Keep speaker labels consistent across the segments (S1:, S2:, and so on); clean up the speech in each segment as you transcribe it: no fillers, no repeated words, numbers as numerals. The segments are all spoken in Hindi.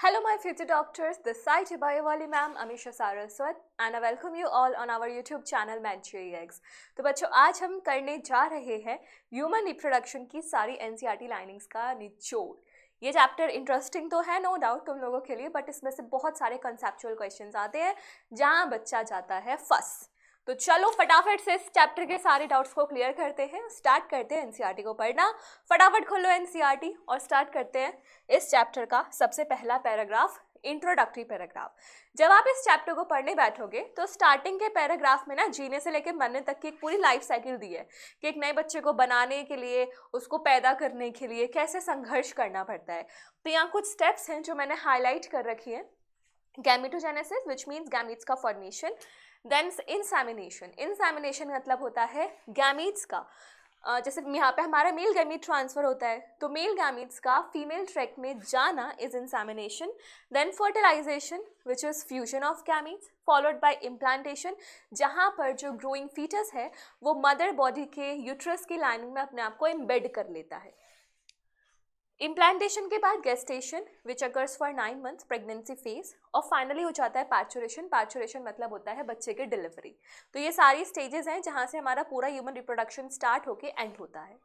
S1: Hello my future doctors, this side Hibayawali ma'am, Amisha Saraswat and I welcome you all on our YouTube channel Medchery Eggs। तो बच्चों आज हम करने जा रहे हैं ह्यूमन रिप्रोडक्शन की सारी एनसीईआरटी लाइनिंग्स का निचोड़। ये चैप्टर इंटरेस्टिंग तो है नो डाउट तुम लोगों के लिए, बट इसमें से बहुत सारे कंसेप्चुअल क्वेश्चंस आते हैं जहाँ बच्चा जाता है फंस। तो चलो फटाफट से इस चैप्टर के सारे डाउट्स को क्लियर करते हैं, स्टार्ट करते हैं एनसीईआरटी को पढ़ना। फटाफट खोलो एनसीईआरटी और स्टार्ट करते हैं इस चैप्टर का सबसे पहला पैराग्राफ, इंट्रोडक्टरी पैराग्राफ। जब आप इस चैप्टर को पढ़ने बैठोगे तो स्टार्टिंग के पैराग्राफ में ना जीने से लेकर मरने तक की एक पूरी लाइफ साइकिल दी है कि एक नए बच्चे को बनाने के लिए, उसको पैदा करने के लिए कैसे संघर्ष करना पड़ता है। तो यहाँ कुछ स्टेप्स हैं जो मैंने हाईलाइट कर रखी है। गैमेटोजेनेसिस विच मीन्स गैमीट्स का फॉर्मेशन, देन इंसेमिनेशन। इंसेमिनेशन मतलब होता है गैमीट्स का जैसे यहाँ पे हमारा मेल गैमीट ट्रांसफर होता है तो मेल गैमीट्स का फीमेल ट्रैक में जाना is insemination. Then fertilization which is fusion of gametes followed by implantation, जहाँ पर जो ग्रोइंग फीटस है वो मदर बॉडी के यूट्रस की लाइनिंग में अपने आप को एम्बेड कर लेता है। इम्प्लांटेशन के बाद gestation which occurs for 9 months pregnancy phase, और फाइनली हो जाता है पैचुरेशन। पैचुरेशन मतलब होता है बच्चे की डिलीवरी। तो ये सारी स्टेजेस हैं जहाँ से हमारा पूरा ह्यूमन रिप्रोडक्शन स्टार्ट होके एंड होता है।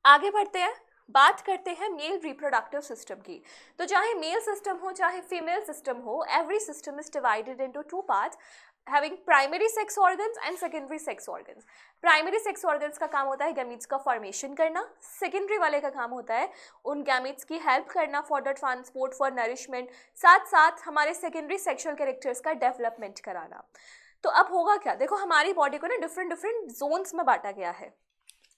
S1: आगे बढ़ते हैं, बात करते हैं मेल रिप्रोडक्टिव सिस्टम की। तो चाहे मेल सिस्टम हो चाहे फीमेल सिस्टम हो, every system is divided into 2 parts having primary sex organs and secondary sex organs। Primary sex organs का काम होता है गैमीट्स का फॉर्मेशन करना, सेकेंडरी वाले का काम होता है उन गैमीट्स की हेल्प करना for the transport, for nourishment, साथ साथ हमारे सेकेंडरी सेक्सुअल कैरेक्टर्स का डेवलपमेंट कराना। तो अब होगा क्या, देखो हमारी बॉडी को ना डिफरेंट डिफरेंट जोन्स में बांटा गया है।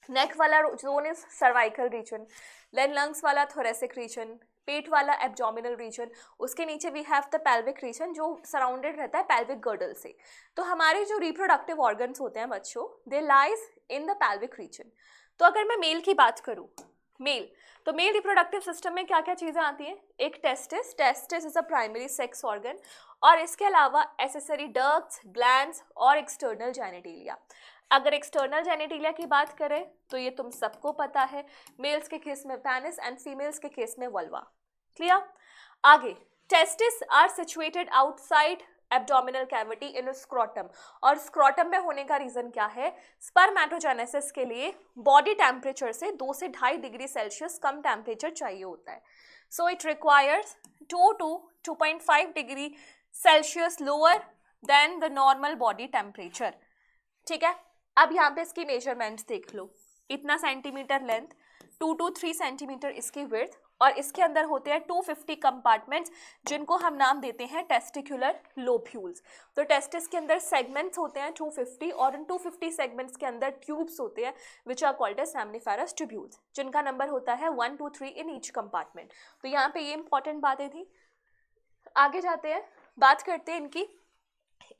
S1: नेक वाला zone is cervical region, then lungs वाला थोरेसिक रीजन, पेट वाला एब्डोमिनल रीजन, उसके नीचे we have the pelvic region जो सराउंडेड रहता है पेल्विक गर्डल से। तो हमारे जो रिप्रोडक्टिव ऑर्गन्स होते हैं बच्चों, they lies in the pelvic region. तो अगर मैं मेल की बात करूँ, मेल तो मेल रिप्रोडक्टिव सिस्टम में क्या क्या चीज़ें आती हैं, एक testis, testis is a primary sex organ, और इसके अलावा एसेसरी डक्ट्स, ग्लैंड्स और एक्सटर्नल जेनिटेलिया। अगर एक्सटर्नल जेनिटेलिया की बात करें तो ये तुम सबको पता है, मेल्स के केस में पेनिस एंड फीमेल्स के केस में वल्वा। क्लियर। आगे, testis are situated outside abdominal cavity in scrotum, और स्क्रोटम में होने का रीजन क्या है, स्पर्मेटोजेनेसिस के लिए बॉडी टेम्परेचर से 2 से 2.5 डिग्री सेल्सियस कम टेम्परेचर चाहिए होता है। So it requires 2 to 2.5 degree Celsius lower than the normal body temperature. ठीक है, अब यहाँ पे इसकी मेजरमेंट्स देख लो, इतना सेंटीमीटर लेंथ, 2 to 3 सेंटीमीटर इसकी विड्थ, और इसके अंदर होते हैं 250 कंपार्टमेंट्स जिनको हम नाम देते हैं टेस्टिकुलर लोब्यूल्स। तो टेस्टिस के अंदर सेगमेंट्स होते हैं 250, और उन 250 सेगमेंट्स के अंदर ट्यूब्स होते हैं which are called as seminiferous tubules, जिनका नंबर होता है 1 to 3 इन ईच कंपार्टमेंट। तो यहाँ पे ये इंपॉर्टेंट बातें थी। आगे जाते हैं, बात करते हैं इनकी।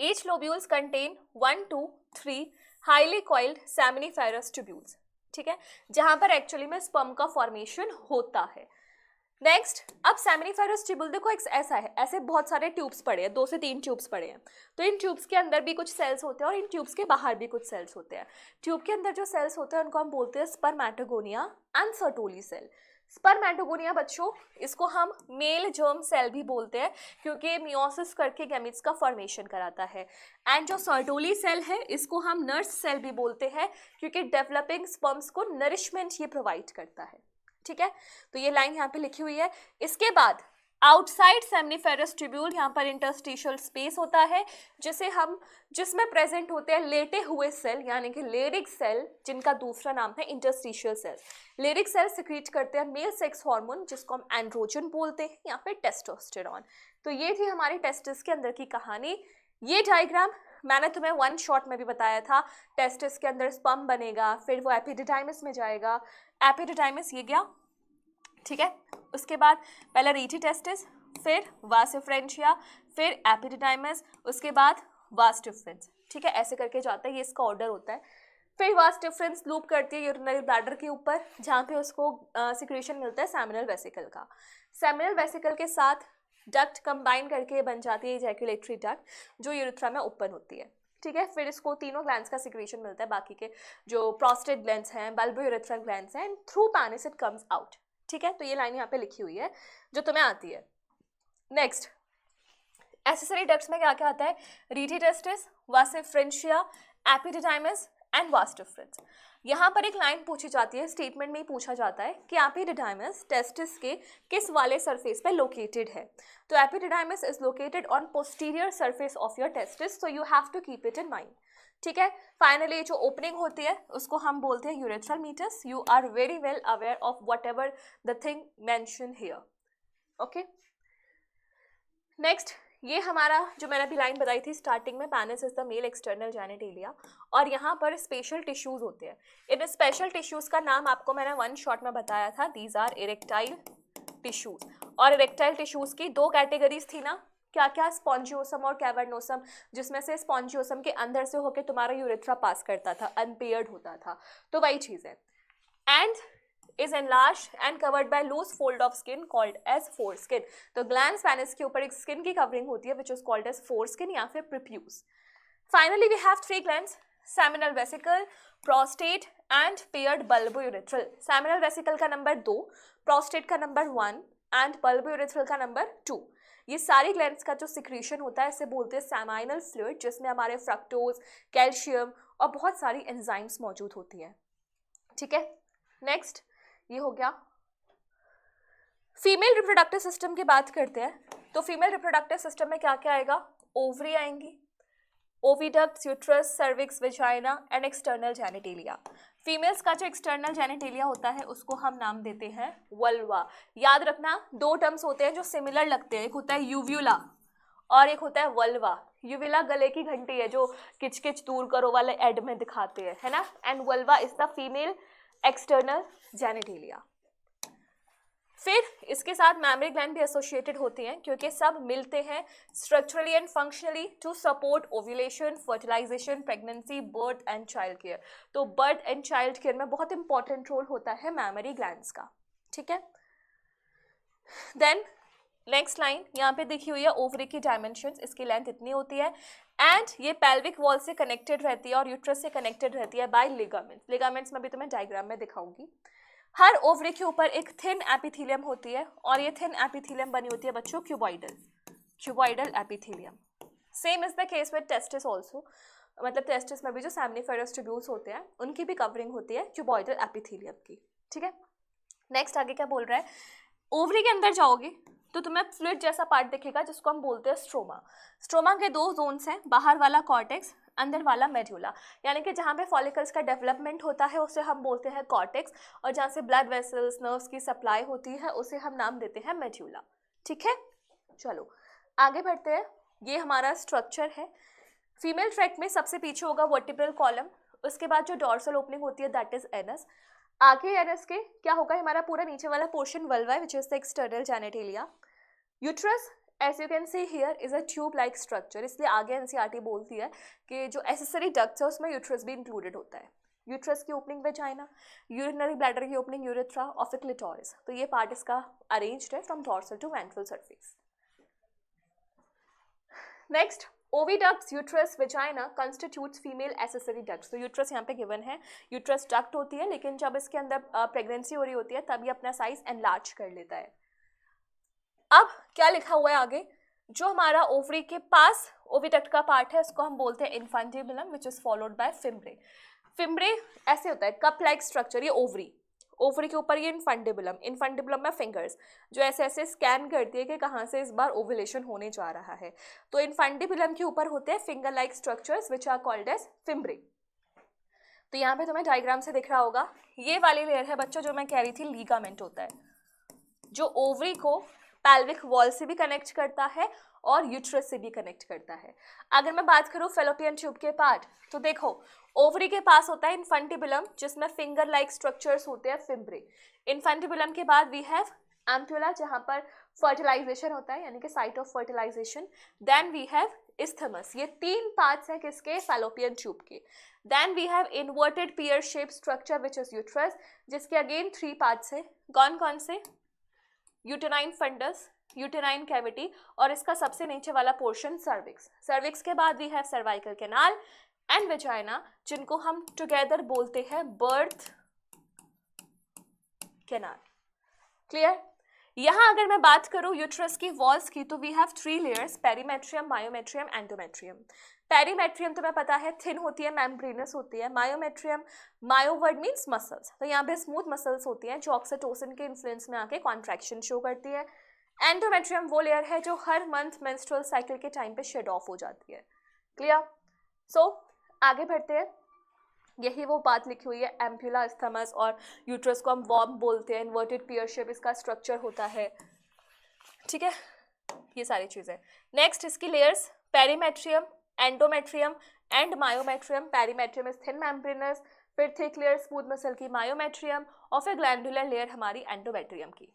S1: Each lobules contain 1 to 3 highly coiled सेमनिफेरस tubules, ठीक है, जहां पर एक्चुअली में स्पर्म का फॉर्मेशन होता है। नेक्स्ट, अब सेमनिफेरस ट्यूब्यूल देखो एक ऐसा है, ऐसे बहुत सारे ट्यूब्स पड़े हैं, 2 से 3 ट्यूब्स पड़े हैं। तो इन ट्यूब्स के अंदर भी कुछ सेल्स होते हैं और इन ट्यूब्स के बाहर भी कुछ सेल्स होते हैं। ट्यूब के अंदर जो सेल्स होते हैं उनको हम बोलते हैं spermatogonia and Sertoli cell. Spermatogonia बच्चों, इसको हम मेल जर्म सेल भी बोलते हैं क्योंकि मियोसिस करके गैमीट्स का फॉर्मेशन कराता है। एंड जो सर्टोली सेल है इसको हम नर्स सेल भी बोलते हैं क्योंकि डेवलपिंग स्पर्म्स को नरिशमेंट ये प्रोवाइड करता है। ठीक है, तो ये लाइन यहाँ पे लिखी हुई है। इसके बाद आउटसाइड सेमनिफेरस ट्यूब्यूल, यहाँ पर इंटरस्टिशियल स्पेस होता है जिसमें प्रेजेंट होते हैं लेटे हुए सेल यानी कि लेरिक सेल, जिनका दूसरा नाम है इंटरस्टिशियल सेल। लेरिक सेल सिक्रीट करते हैं मेल सेक्स हार्मोन जिसको हम एंड्रोजन बोलते हैं या फिर टेस्टोस्टेरॉन। तो ये थी हमारी टेस्टिस के अंदर की कहानी। ये डायग्राम मैंने तुम्हें 1 शॉट में भी बताया था, टेस्टिस के अंदर स्पर्म बनेगा, फिर वो एपिडिडाइमिस में जाएगा, एपिडिडाइमिस ये गया, ठीक है, उसके बाद पहले रीटी टेस्टिस, फिर वास डिफरेंशिया, फिर एपिडिडाइमिस, उसके बाद वास डिफरेंस। ठीक है, ऐसे करके जाता है, ये इसका ऑर्डर होता है। फिर वास डिफरेंस लूप करती है यूरिनरी ब्लैडर के ऊपर जहाँ पे उसको सिक्रेशन मिलता है सेमिनल वेसिकल का। सेमिनल वेसिकल के साथ डक्ट कंबाइन करके बन जाती है इजैक्युलेटरी डक्ट जो यूरिथ्रा में ओपन होती है। ठीक है, फिर इसको तीनों ग्लैंड्स का सिक्रेशन मिलता है, बाकी के जो प्रोस्टेट ग्लैंड्स हैं, बल्बोयूरेथ्रल ग्लैंड्स हैं, and through penis it comes out. ठीक है, तो ये लाइन यहाँ पे लिखी हुई है जो तुम्हें आती है। नेक्स्ट, एक्सेसरी डक्ट्स में क्या क्या आता है? Rete testis, vasa efferentia, epididymis and vas deferens. यहाँ पर एक लाइन पूछी जाती है, स्टेटमेंट में ही पूछा जाता है कि एपिडिडाइमिस टेस्टिस के किस वाले सरफेस पे लोकेटेड है। तो epididymis is located on posterior surface of your testis, so you have to keep it in mind. ठीक है, फाइनली जो ओपनिंग होती है उसको हम बोलते हैं urethral meatus. You are very well aware of whatever the thing mention here. Okay, next, ये हमारा जो मैंने अभी लाइन बताई थी स्टार्टिंग में, penis is the male external genitalia, और यहाँ पर स्पेशल टिश्यूज होते हैं। इन स्पेशल टिश्यूज का नाम आपको मैंने वन शॉट में बताया था, दीज आर इरेक्टाइल टिश्यूज। और इरेक्टाइल टिश्यूज की दो कैटेगरीज थी ना, क्या क्या? स्पॉन्जियोसम और कैवर्नोसम, जिसमें से स्पॉन्जियोसम के अंदर से होकर तुम्हारा यूरेथ्रा पास करता था, अनपेयर्ड होता था, तो वही चीज़ है। And is enlarged and covered by loose fold of skin called as foreskin। तो ग्लैंड पेनिस के ऊपर एक स्किन की कवरिंग होती है which is called as foreskin या फिर prepuce। Finally we have three glands, seminal vesicle, prostate and paired bulbourethral। seminal vesicle का नंबर 2, prostate का नंबर 1 and bulbourethral का नंबर 2। ये सारी ग्लैंड्स का जो सिक्रीशन होता है इसे बोलते हैं सेमाइनल फ्लूइड, जिसमें हमारे फ्रक्टोज, कैल्शियम और बहुत सारी एंजाइम्स मौजूद होती हैं। ठीक है, नेक्स्ट ये हो गया। फीमेल रिप्रोडक्टिव सिस्टम की बात करते हैं, तो फीमेल रिप्रोडक्टिव सिस्टम में क्या क्या आएगा? ओवरी आएंगी, oviducts, uterus, cervix, vagina and external genitalia. Females का जो एक्सटर्नल जेनिटेलिया होता है उसको हम नाम देते हैं वल्वा। याद रखना, दो टर्म्स होते हैं जो सिमिलर लगते हैं, एक होता है यूव्यूला और एक होता है वल्वा। यूविला गले की घंटी है जो किच किच दूर करो वाले एड में दिखाते हैं, है ना, and vulva is the female external genitalia. फिर इसके साथ मैमरी ग्लैंड भी एसोसिएटेड होती हैं क्योंकि सब मिलते हैं structurally and functionally to support ovulation, fertilization, pregnancy, birth and child care. तो बर्थ एंड चाइल्ड केयर में बहुत इंपॉर्टेंट रोल होता है मैमरी ग्लैंड्स का। ठीक है, देन नेक्स्ट लाइन यहाँ पे देखी हुई है, ओवरी की डायमेंशंस, इसकी लेंथ इतनी होती है एंड ये पेल्विक वॉल से कनेक्टेड रहती है और यूट्रस से कनेक्टेड रहती है बाय लिगामेंट्स। लिगामेंट्स में भी तुम्हें डायग्राम में दिखाऊंगी। हर ओवरी के ऊपर एक थिन एपिथेलियम होती है और ये थिन एपिथेलियम बनी होती है बच्चों cuboidal epithelium. Same is the case with testis also, मतलब टेस्टिस में भी जो सेमिनिफेरस ट्यूब्यूल्स होते हैं उनकी भी कवरिंग होती है क्यूबॉइडल एपिथेलियम की। ठीक है, नेक्स्ट आगे क्या बोल रहा है? ओवरी के अंदर जाओगे तो तुम्हें फ्लूइड जैसा पार्ट दिखेगा जिसको हम बोलते हैं स्ट्रोमा। स्ट्रोमा के दो जोन्स हैं, बाहर वाला कॉर्टेक्स, अंदर वाला मेड्यूला, यानी कि जहाँ पे फॉलिकल्स का डेवलपमेंट होता है उसे हम बोलते हैं कॉर्टेक्स, और जहाँ से ब्लड वेसल्स, नर्व्स की सप्लाई होती है उसे हम नाम देते हैं मेड्यूला। ठीक है, चलो आगे बढ़ते हैं। ये हमारा स्ट्रक्चर है। फीमेल ट्रैक्ट में सबसे पीछे होगा वर्टिब्रल कॉलम, उसके बाद जो डॉर्सल ओपनिंग होती है दैट इज एनस। आगे एनस के क्या होगा? हमारा पूरा नीचे वाला portion vulva which is the external genitalia. Uterus as you can see here is a tube like structure, इसलिए आगे एनसीईआरटी बोलती है कि जो एसेसरी डक्ट्स है उसमें यूट्रस भी इंक्लूडेड होता है। यूट्रस की ओपनिंग वेजाइना, यूरिनरी ब्लैडर की opening urethra of the clitoris. तो ये पार्ट इसका अरेंज्ड है from dorsal to ventral surface. Next, oviducts, uterus, vagina constitutes female accessory ducts. तो यूट्रस यहाँ पे गिवन है, यूट्रस डक्ट होती है लेकिन जब इसके अंदर प्रेगनेंसी हो रही होती है तब ये अपना साइज एनलार्ज कर लेता है। अब क्या लिखा हुआ है आगे? जो हमारा ओवरी के पास ओविडक्ट का पार्ट है उसको हम बोलते हैं infundibulum which is followed by fimbriae. Fimbriae ऐसे होता है कप लाइक स्ट्रक्चर, ये ओवरी के ऊपर ये इन्फेंटिबुलम में फिंगर्स जो ऐसे ऐसे स्कैन करती है कि कहाँ से इस बार ओवुलेशन होने जा रहा है। तो इन्फेंटिबुलम के ऊपर होते हैं finger like structures which are called as fimbriae. तो यहाँ पे तुम्हें डायग्राम से दिख रहा होगा, ये वाली लेयर है बच्चों जो मैं कह रही थी लीगामेंट होता है, जो ओवरी को पेल्विक वॉल से भी कनेक्ट करता है और यूट्रस से भी कनेक्ट करता है। अगर मैं बात करूँ फेलोपियन ट्यूब के पार्ट, तो देखो ओवरी के पास होता है इन्फेंटिबुलम जिसमें फिंगर लाइक स्ट्रक्चर्स होते हैं फिम्ब्रे। इन्फेंटिबुलम के बाद वी हैव एम्प्यूला जहाँ पर फर्टिलाइजेशन होता है यानी कि site of fertilization. Then we have isthmus, ये तीन पार्ट्स हैं किसके? फेलोपियन ट्यूब के। Then we have inverted pear shape structure which is uterus, जिसके अगेन 3 पार्ट्स हैं। कौन कौन से? यूटेराइन फंडस, यूटेराइन कैविटी और इसका सबसे नीचे वाला पोर्शन सर्विक्स। सर्विक्स के बाद we have cervical canal and vagina, जिनको हम टुगेदर बोलते हैं बर्थ कैनाल। क्लियर? यहाँ अगर मैं बात करूँ यूट्रस की वॉल्स की, तो we have 3 layers, perimetrium, myometrium, endometrium. Perimetrium तुम्हें पता है थिन होती है, मेम्ब्रेनस होती है। Myometrium, myo word means muscles, तो यहाँ पे स्मूथ मसल्स होती हैं जो ऑक्सीटोसिन के इन्फ्लुएंस में आके कॉन्ट्रैक्शन शो करती है। एंडोमेट्रियम वो लेयर है जो हर मंथ मेंस्ट्रुअल साइकिल के टाइम पे शेड ऑफ हो जाती है। क्लियर? सो आगे बढ़ते हैं। यही वो बात लिखी हुई है, एम्प्यूला, इस्थमस और यूट्रस को हम वॉर्म बोलते हैं, इन्वर्टेड पियर शेप इसका स्ट्रक्चर होता है। ठीक है, ये सारी चीज़ें। नेक्स्ट इसकी layers, perimetrium, endometrium and myometrium. Perimetrium is thin membranes, फिर थिक लेयर स्मूथ मसल की मायोमेट्रियम, और फिर ग्लैंडुलर लेयर हमारी एंडोमेट्रियम की।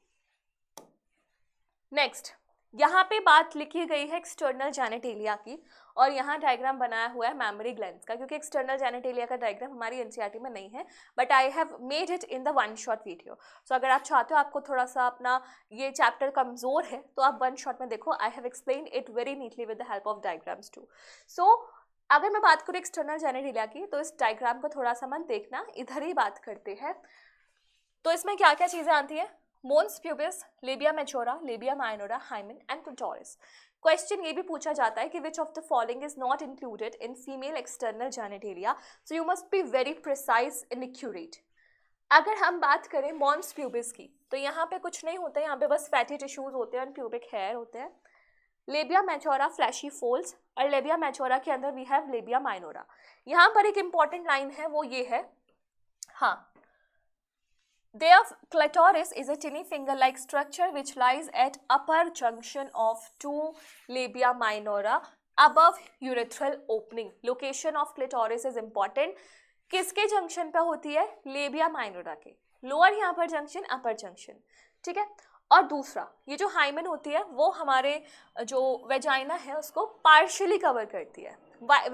S1: नेक्स्ट यहाँ पे बात लिखी गई है एक्सटर्नल जेनिटेलिया की, और यहाँ डायग्राम बनाया हुआ है मैमरी ग्लैंड्स का, क्योंकि एक्सटर्नल जेनिटेलिया का डायग्राम हमारी एनसीईआरटी में नहीं है, but I have made it in the one shot video. So अगर आप चाहते हो आपको थोड़ा सा अपना ये चैप्टर कमजोर है तो आप वन शॉट में देखो, I have explain it very neatly with the help of diagrams too. So अगर मैं बात करूँ एक्सटर्नल जेनिटेलिया की, तो इस डायग्राम को थोड़ा सा मन देखना, इधर ही बात करते हैं। तो इसमें क्या क्या चीज़ें आती हैं? Mons pubis, labia majora, labia minora, hymen and clitoris. Question ये भी पूछा जाता है कि which of the following is not included in female external genitalia, so you must be very precise and accurate. अगर हम बात करें मोन्स प्यूबिस की, तो यहाँ पे कुछ नहीं होता है, यहाँ पे बस फैटी टिश्यूज होते हैं और प्यूबिक हेयर होते हैं। लेबिया मेजोरा फ्लैशी फोल्ड्स, और लेबिया मेजोरा के अंदर वी हैव लेबिया माइनोरा। यहाँ पर एक इंपॉर्टेंट लाइन है, वो ये है, हाँ, their clitoris is a tiny finger-like structure which lies at upper junction of two labia minora above urethral opening. Location of clitoris is important. किसके जंक्शन पे होती है? लेबिया माइनोरा के, लोअर यहाँ पर जंक्शन, अपर जंक्शन। ठीक है, और दूसरा ये जो हाइमेन होती है वो हमारे जो वेजाइना है उसको पार्शियली कवर करती है।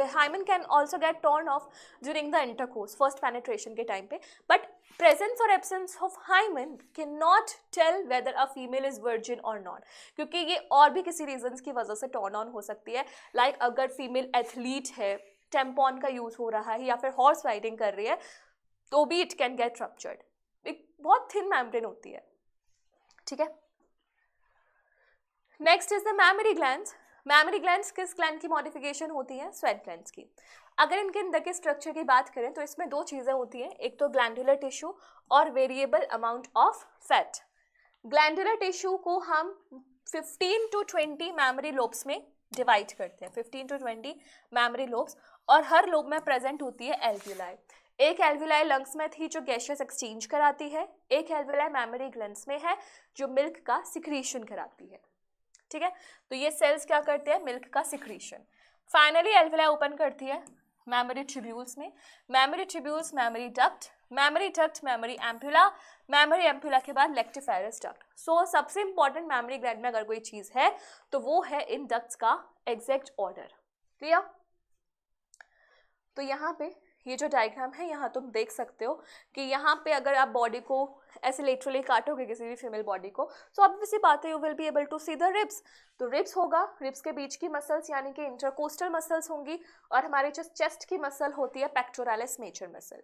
S1: Hymen can also get turn off during the intercourse, first penetration के टाइम पे, बट प्रेजेंस और absence of hymen can not tell whether a female is virgin और नॉट, क्योंकि ये और भी किसी रीजंस की वजह से टर्न ऑन हो सकती है। लाइक अगर फीमेल एथलीट है, टेम्पॉन का यूज हो रहा है, या फिर हॉर्स राइडिंग कर रही है, तो भी इट कैन गेट रप्चर्ड। एक बहुत थिन मेम्ब्रेन होती है। ठीक है, next is the memory glands. Memory glands किस ग्लैंड की मॉडिफिकेशन होती है? स्वेट ग्लैंड्स की। अगर इनके अंदर के स्ट्रक्चर की बात करें तो इसमें दो चीज़ें होती हैं, एक तो ग्लैंडुलर टिश्यू और variable amount of fat. Glandular tissue को हम 15 to 20 मैमरी लोब्स में डिवाइड करते हैं, 15 to 20 मैमरी लोब्स, और हर लोब में प्रेजेंट होती है एल्व्यूलाई। एक एल्व्यूलाई लंग्स में थी जो गैसियस एक्सचेंज कराती है, एक एल्व्यूलाई मैमरी ग्लैंड्स में है जो मिल्क का सिक्रीशन कराती है। ठीक है, तो ये सेल्स क्या करते हैं? मिल्क का सिक्रीशन। फाइनली एल्वेलाई ओपन करती है मैमरी ट्यूब्यूल्स में, memory tubules, memory duct, memory duct, memory ampulla, memory ampulla के बाद लेक्टिफेरस डक्ट। सो सबसे इंपॉर्टेंट मैमरी ग्लैंड में अगर कोई चीज है तो वो है इन डक्ट्स का एग्जैक्ट ऑर्डर। क्लियर? तो यहाँ पे ये जो डायग्राम है, यहाँ तुम देख सकते हो कि यहाँ पे अगर आप बॉडी को ऐसे लेटरली काटोगे किसी भी फीमेल बॉडी को, तो ऑब्वियसली बात है you will be able to see the ribs. तो रिब्स होगा, रिब्स के बीच की मसल्स यानी कि इंटरकोस्टल मसल्स होंगी, और हमारे जो चेस्ट की मसल होती है पेक्टोरालिस मेजर मसल।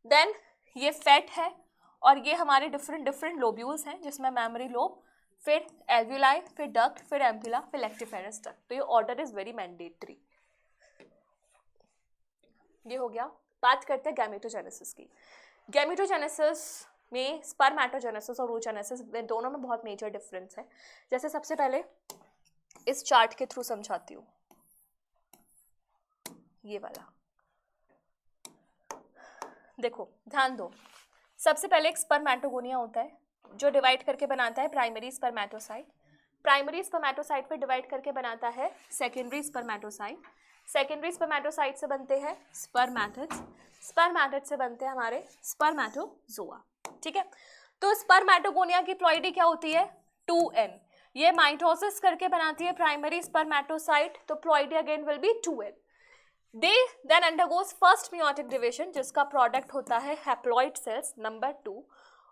S1: देन ये फैट है, और ये हमारे डिफरेंट लोब्यूल्स हैं जिसमें मैमरी लोब, फिर एल्व्यूलाई, फिर डक्ट, फिर एम्प्यूला, फिर लेक्टिफेरस डक्ट। तो ये ऑर्डर इज वेरी मैंडेटरी। ये हो गया। बात करते हैं गैमेटोजेनेसिस की। गैमेटोजेनेसिस में स्पर्मेटोजेनेसिस और oogenesis दोनों में बहुत मेजर डिफरेंस है। जैसे सबसे पहले इस चार्ट के थ्रू समझाती हूँ, ये वाला देखो, ध्यान दो। सबसे पहले एक स्पर्मेटोगोनिया होता है जो डिवाइड करके बनाता है प्राइमरी स्पर्मेटोसाइट, प्राइमरी स्पर्मेटोसाइट पे डिवाइड करके बनाता है सेकेंडरी स्पर्मेटोसाइट, सेकेंडरी स्पर्मेटोसाइट से बनते हैं स्पर्मेटिड्स, स्पर्मेटिड से बनते हैं हमारे स्पर्मेटोजोआ। ठीक है, तो स्पर्मेटोगोनिया की प्लॉइडी क्या होती है? 2n। ये माइटोसिस करके बनाती है प्राइमरी स्पर्मेटोसाइट, तो ploidy again will be 2n। They then undergoes first meiotic division जिसका प्रोडक्ट होता है हैप्लॉइड सेल्स नंबर 2,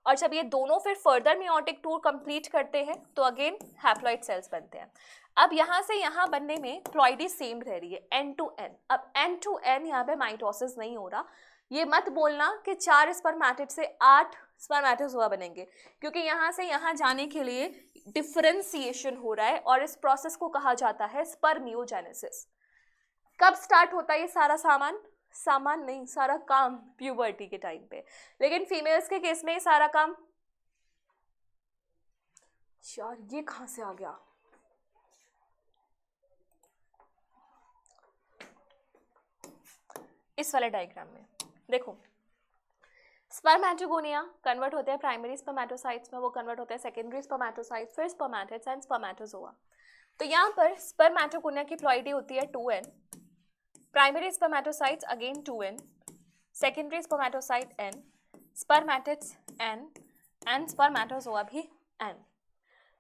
S1: और जब ये दोनों फिर फर्दर मियोटिक टूर कंप्लीट करते हैं तो अगेन हैप्लॉइड सेल्स बनते हैं। अब यहाँ से यहाँ बनने में प्लॉइडी सेम रह रही है, n to n। अब n to n यहाँ पे माइटोसिस नहीं हो रहा। ये मत बोलना कि 4 स्पर्मेटिड से 8 स्पर्मेटोजोआ बनेंगे, क्योंकि यहाँ से यहाँ जाने के लिए डिफरेंशिएशन हो रहा है और इस प्रोसेस को कहा जाता है स्पर्मियोजेनेसिस। कब स्टार्ट होता है ये सारा सामान नहीं, सारा काम प्यूबर्टी के टाइम पे। लेकिन फीमेल्स के केस में ये सारा काम, यार ये कहां से आ गया, इस वाले डायग्राम में देखो, स्पर्मेटोगोनिया कन्वर्ट होते हैं प्राइमरी स्पर्मेटोसाइट्स में, वो कन्वर्ट होते हैं सेकेंडरी स्पर्मेटोसाइट्स, फिर स्पर्मेटिड्स एंड स्पर्मेटोजोआ। तो यहाँ पर स्पर्मेटोगोनिया की प्लॉइडी होती है 2n, primary spermatocytes again 2n, secondary spermatocyte n, spermatids n and spermatozoa भी n।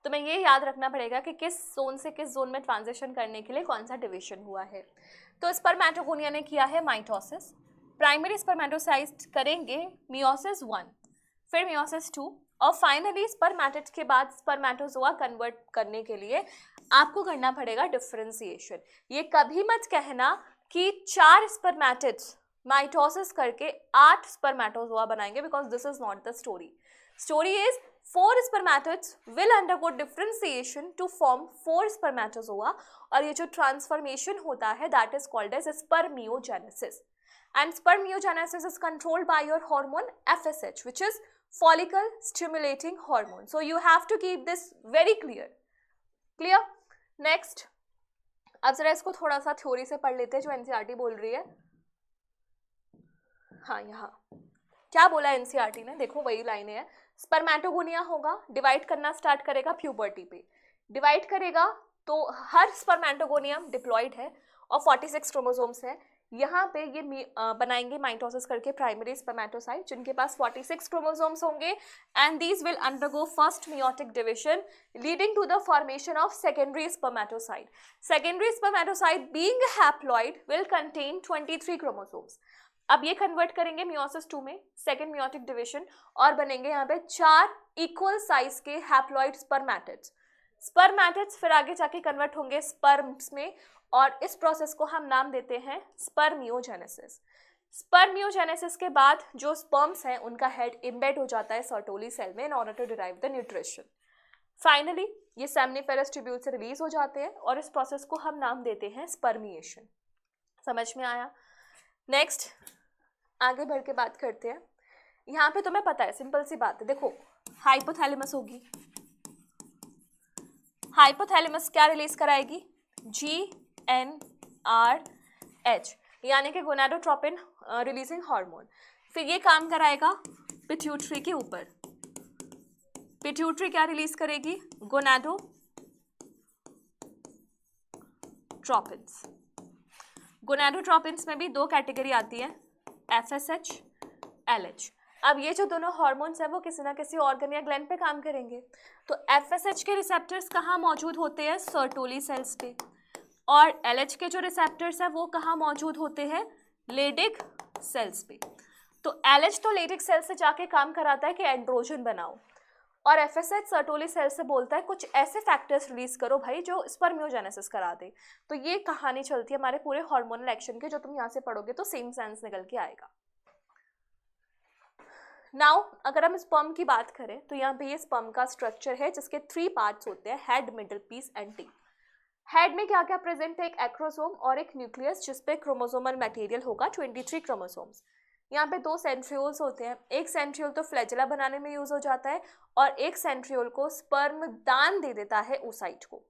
S1: तो मैं ये याद रखना पड़ेगा कि किस जोन से किस जोन में ट्रांजिशन करने के लिए कौन सा डिवीजन हुआ है। तो स्पर्मेटोगोनिया ने किया है माइटोसिस, प्राइमरी स्पर्मेटोसाइट करेंगे मियोसिस 1, फिर मियोसिस 2 और फाइनली स्पर्मेटिड के बाद स्पर्मेटोजोआ कन्वर्ट करने के लिए आपको करना पड़ेगा डिफरेंशिएशन। ये कभी मत कहना कि 4 स्पर्मेटिड्स माइटोसिस करके 8 स्पर्मेटोजोआ बनाएंगे, because this is not the story. Story is 4 spermatids will undergo differentiation to form 4 spermatozoa और ये जो ट्रांसफॉर्मेशन होता है that is called as spermiogenesis, and spermiogenesis is controlled by your hormone FSH, which is follicle stimulating hormone. So you have to keep this very clear. Next, अब जरा इसको थोड़ा सा थ्योरी से पढ़ लेते हैं जो एनसीईआरटी बोल रही है। हाँ, यहाँ क्या बोला एनसीईआरटी ने, देखो वही लाइनें हैं। स्पर्मेटोगोनिया होगा, डिवाइड करना स्टार्ट करेगा प्यूबर्टी पे, डिवाइड करेगा तो हर स्पर्मेटोगोनियम डिप्लॉइड है और 46 क्रोमोसोम्स है। यहाँ पे ये बनाएंगे माइटोसिस करके प्राइमरी स्पर्मेटोसाइट जिनके पास 46 क्रोमोसोम्स होंगे, and these will undergo first meiotic division leading to the formation of secondary spermatocyte. Secondary spermatocyte being haploid will contain 23 chromosomes. अब ये कन्वर्ट करेंगे मियोसिस 2 में, सेकेंड मियोटिक डिवीजन, और बनेंगे यहाँ पे 4 इक्वल साइज के हैप्लॉइड स्पर्मेटिड्स। स्पर्मेटिड्स फिर आगे जाके कन्वर्ट होंगे स्पर्म्स में और इस प्रोसेस को हम नाम देते हैं स्पर्मियोजेनेसिस। स्पर्मियोजेनेसिस के बाद जो स्पर्म्स हैं उनका हेड इम्बेड हो जाता है सर्टोली सेल में in order to derive the nutrition. Finally ये सेमनीफेरस ट्यूब्यूल से रिलीज हो जाते हैं और इस प्रोसेस को हम नाम देते हैं स्पर्मिएशन। समझ में आया? नेक्स्ट आगे बढ़ के बात करते हैं। यहाँ पे तुम्हें पता है, सिंपल सी बात है, देखो हाइपोथैलेमस होगी, हाइपोथैलेमस क्या रिलीज कराएगी? GnRH यानी कि गोनाडोट्रोपिन रिलीजिंग हार्मोन। फिर ये काम कराएगा पिट्यूटरी के ऊपर, पिट्यूटरी क्या रिलीज करेगी? गोनाडोट्रोपिन्स। गोनाडोट्रोपिन्स में भी 2 कैटेगरी आती है, FSH, LH। अब ये जो दोनों हार्मोन्स हैं वो किसी ना किसी ऑर्गन या ग्लैंड पे काम करेंगे। तो FSH के रिसेप्टर्स कहाँ मौजूद होते हैं? सर्टोली सेल्स पे। और LH के जो रिसेप्टर्स हैं वो कहाँ मौजूद होते हैं? लेडिक सेल्स पे। तो LH तो लेडिक सेल से जाके काम कराता है कि एंड्रोजन बनाओ, और FSH सर्टोली सेल से बोलता है कुछ ऐसे फैक्टर्स रिलीज करो भाई जो स्पर्मियोजेनेसिस करा दे। तो ये कहानी चलती है हमारे पूरे हार्मोनल एक्शन के, जो तुम यहाँ से पढ़ोगे तो सेम सेंस निकल के आएगा। नाउ अगर हम स्पर्म की बात करें तो यहाँ पे ये स्पर्म का स्ट्रक्चर है जिसके 3 पार्ट्स होते हैं, head, middle piece and tail. Head में क्या क्या प्रेजेंट है? एक एक्रोसोम और एक न्यूक्लियस जिसपे क्रोमोसोमल मटेरियल होगा 23 क्रोमोसोम्स। यहाँ पे 2 सेंट्रियोल्स होते हैं, एक सेंट्रियोल तो फ्लैजेला बनाने में यूज हो जाता है और एक सेंट्रियोल को स्पर्म दान दे देता है oocyte को।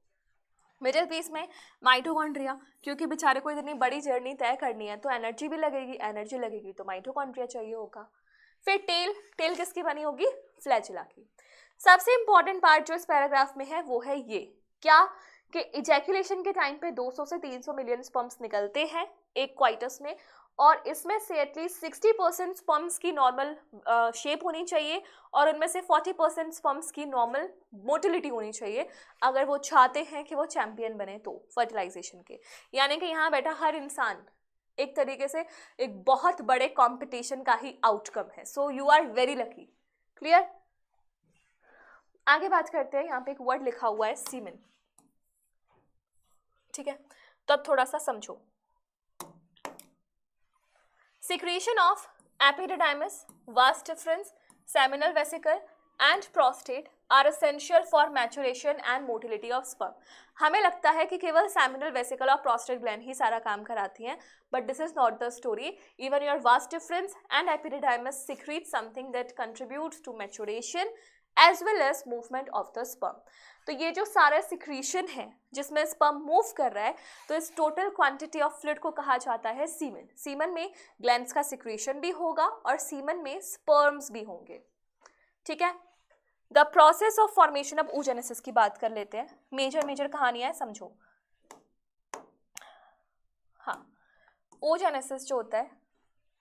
S1: मिडिल पीस में माइटोकॉन्ड्रिया, क्योंकि बेचारे को इतनी बड़ी जर्नी तय करनी है तो एनर्जी भी लगेगी, एनर्जी लगेगी तो माइटोकॉन्ड्रिया चाहिए होगा। फिर टेल, टेल किसकी बनी होगी? फ्लैजेला की। सबसे इंपॉर्टेंट पार्ट जो इस पैराग्राफ में है वो है ये, क्या कि इजैकुलेशन के टाइम पे 200 से 300 मिलियन स्पर्म्स निकलते हैं एक क्वाइटस में, और इसमें से एटलीस्ट 60% स्पर्म्स की नॉर्मल शेप होनी चाहिए और उनमें से 40% स्पर्म्स की नॉर्मल मोटिलिटी होनी चाहिए अगर वो चाहते हैं कि वो चैंपियन बने तो फर्टिलाइजेशन के। यानी कि यहाँ बैठा हर इंसान एक तरीके से एक बहुत बड़े कंपटीशन का ही आउटकम है। So you are very lucky. Clear? आगे बात करते हैं। यहाँ पे एक वर्ड लिखा हुआ है सीमेन, ठीक है, तो अब थोड़ा सा समझो। Secretion of epididymis, vas deferens, seminal vesicle and prostate are essential for maturation and motility of sperm. हमें लगता है कि केवल seminal vesicle और prostate gland ही सारा काम कराती हैं, but this is not the story. Even your vas deferens and epididymis secrete something that contributes to maturation as well as movement of the sperm. तो ये जो सारा सिक्रीशन है जिसमें स्पर्म मूव कर रहा है, तो इस टोटल क्वांटिटी ऑफ फ्लूइड को कहा जाता है सीमन. सीमन में ग्लैंड्स का सिक्रीशन भी होगा और सीमन में स्पर्म्स भी होंगे. ठीक है. The process of formation. अब oogenesis की बात कर लेते हैं. मेजर कहानियां है, समझो. हाँ, oogenesis जो होता है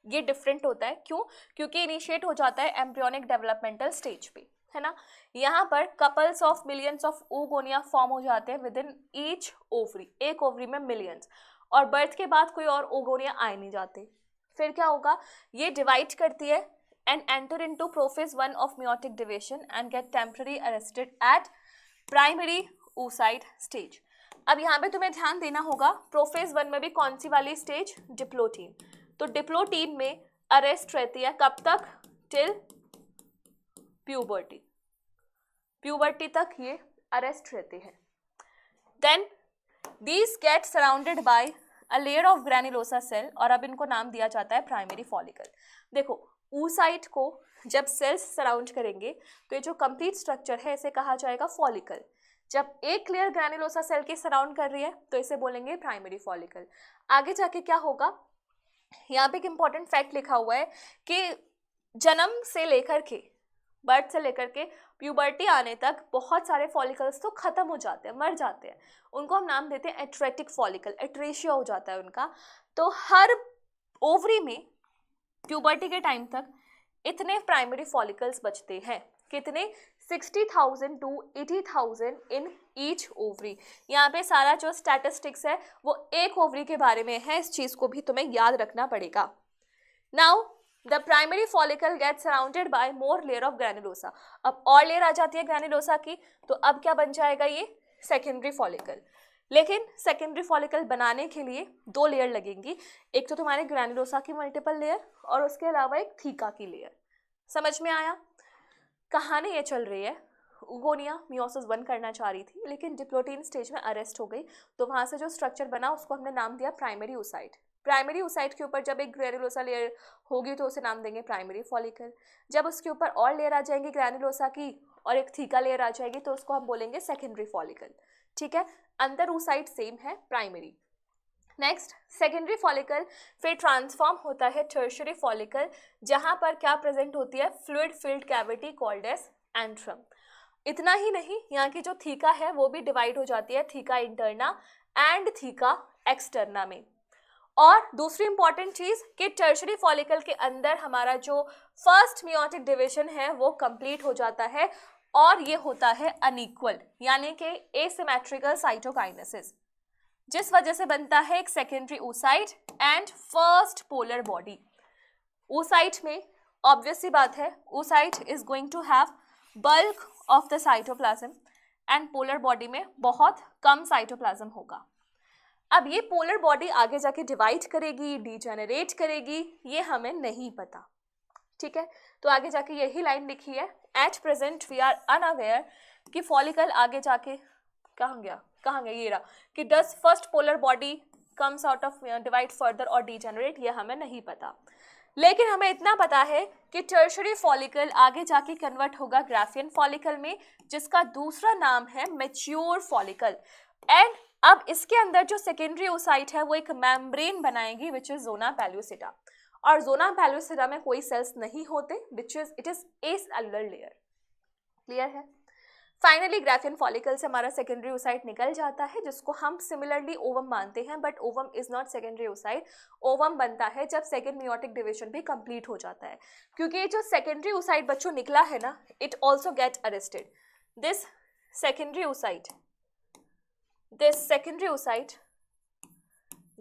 S1: ये डिफरेंट होता है. क्यों? क्योंकि इनिशिएट हो जाता है एम्ब्रियोनिक डेवलपमेंटल स्टेज पे, है ना. यहाँ पर couples of millions of oogonia form हो जाते हैं विद इन ईच ओवरी. एक ओवरी में मिलियंस, और बर्थ के बाद कोई और oogonia आए नहीं जाते. फिर क्या होगा, ये डिवाइड करती है and enter into prophase 1 of meiotic division and get temporarily arrested at primary oocyte stage. अब यहाँ पे तुम्हें ध्यान देना होगा, प्रोफेज 1 में भी कौन सी वाली स्टेज, डिप्लोटीन. तो डिप्लोटीन में अरेस्ट रहती है कब तक, टिल प्यूबर्टी. प्यूबर्टी तक ये अरेस्ट रहते हैं. Then these get surrounded by a layer of granulosa cell, और अब इनको नाम दिया जाता है प्राइमरी फॉलिकल. देखो, oocyte को जब सेल्स सराउंड करेंगे तो ये जो कंप्लीट स्ट्रक्चर है इसे कहा जाएगा फॉलिकल. जब एक लेयर ग्रैन्युलोसा सेल के सराउंड कर रही है तो इसे बोलेंगे प्राइमरी फॉलिकल. आगे जाके क्या होगा, यहाँ पे एक इंपॉर्टेंट फैक्ट लिखा हुआ है कि जन्म से लेकर के, बर्थ से लेकर के प्यूबर्टी आने तक बहुत सारे फॉलिकल्स तो खत्म हो जाते हैं, मर जाते हैं. उनको हम नाम देते हैं एट्रेटिक फॉलिकल. एट्रेशिया हो जाता है उनका. तो हर ओवरी में प्यूबर्टी के टाइम तक इतने प्राइमरी फॉलिकल्स बचते हैं. कितने, 60,000 to 80,000 इन ईच ओवरी. यहाँ पे सारा जो स्टैटिस्टिक्स है वो एक ओवरी के बारे में है. इस चीज़ को भी तुम्हें याद रखना पड़ेगा. Now the primary follicle gate surrounded bye more layer of granulosa. अब और लेयर आ जाती है ग्रैन्युलोसा की, तो अब क्या बन जाएगा, ये सेकेंडरी फॉलिकल. लेकिन सेकेंडरी फॉलिकल बनाने के लिए 2 लेयर लगेंगी. एक तो तुम्हारे ग्रैन्युलोसा की मल्टीपल लेयर और उसके अलावा एक थीका की लेयर. समझ में आया? कहानी ये चल रही है, oogonia meiosis 1 करना चाह रही थी लेकिन डिप्लोटीन स्टेज में अरेस्ट हो गई, तो वहाँ से जो स्ट्रक्चर बना उसको हमने नाम दिया प्राइमरी oocyte. प्राइमरी oocyte के ऊपर जब एक ग्रैन्युलोसा लेयर होगी तो उसे नाम देंगे प्राइमरी फॉलिकल. जब उसके ऊपर और लेयर आ जाएंगी ग्रैन्युलोसा की और एक थीका लेयर आ जाएगी तो उसको हम बोलेंगे सेकेंडरी फॉलिकल. ठीक है, अंदर oocyte सेम है, प्राइमरी. नेक्स्ट, सेकेंडरी फॉलिकल फिर ट्रांसफॉर्म होता है टर्शियरी फॉलिकल, जहां पर क्या प्रेजेंट होती है, fluid filled cavity called as antrum. इतना ही नहीं, यहाँ की जो थीका है वो भी डिवाइड हो जाती है theca interna and theca externa में. और दूसरी इंपॉर्टेंट चीज कि टर्शियरी फॉलिकल के अंदर हमारा जो फर्स्ट मियोटिक डिविजन है वो कंप्लीट हो जाता है, और ये होता है अनइक्वल, यानी कि एसिमेट्रिकल साइटोकाइनेसिस, जिस वजह से बनता है एक secondary oocyte and first polar body. oocyte में ऑब्वियस सी बात है, oocyte is going to have bulk of the cytoplasm and polar body में बहुत कम साइटोप्लाज्म होगा. अब ये पोलर बॉडी आगे जाके डिवाइड करेगी, डीजेनरेट करेगी, ये हमें नहीं पता. ठीक है, तो आगे जाके यही लाइन लिखी है, at present we are unaware कि फॉलिकल आगे जाके कहाँ गया ये रहा, कि does first polar body comes out of divide further और डीजेनरेट, ये हमें नहीं पता. लेकिन हमें इतना पता है कि टर्शियरी फॉलिकल आगे जाके कन्वर्ट होगा ग्राफियन फॉलिकल में, जिसका दूसरा नाम है मैच्योर फॉलिकल. एंड अब इसके अंदर जो सेकेंडरी oocyte है वो एक मेम्ब्रेन बनाएगी विच इज जोना पेल्यूसिटा, और जोना पेल्यूसिटा में कोई सेल्स नहीं होते, which is it is acellular layer. Clear है? फाइनली ग्राफियन फॉलिकल से हमारा सेकेंडरी oocyte निकल जाता है, जिसको हम सिमिलरली ओवम मानते हैं, but ovum is not secondary oocyte. Ovum बनता है जब सेकेंड मियोटिक डिविजन भी कंप्लीट हो जाता है, क्योंकि ये जो सेकेंडरी oocyte बच्चों निकला है ना, it also get arrested. This secondary oocyte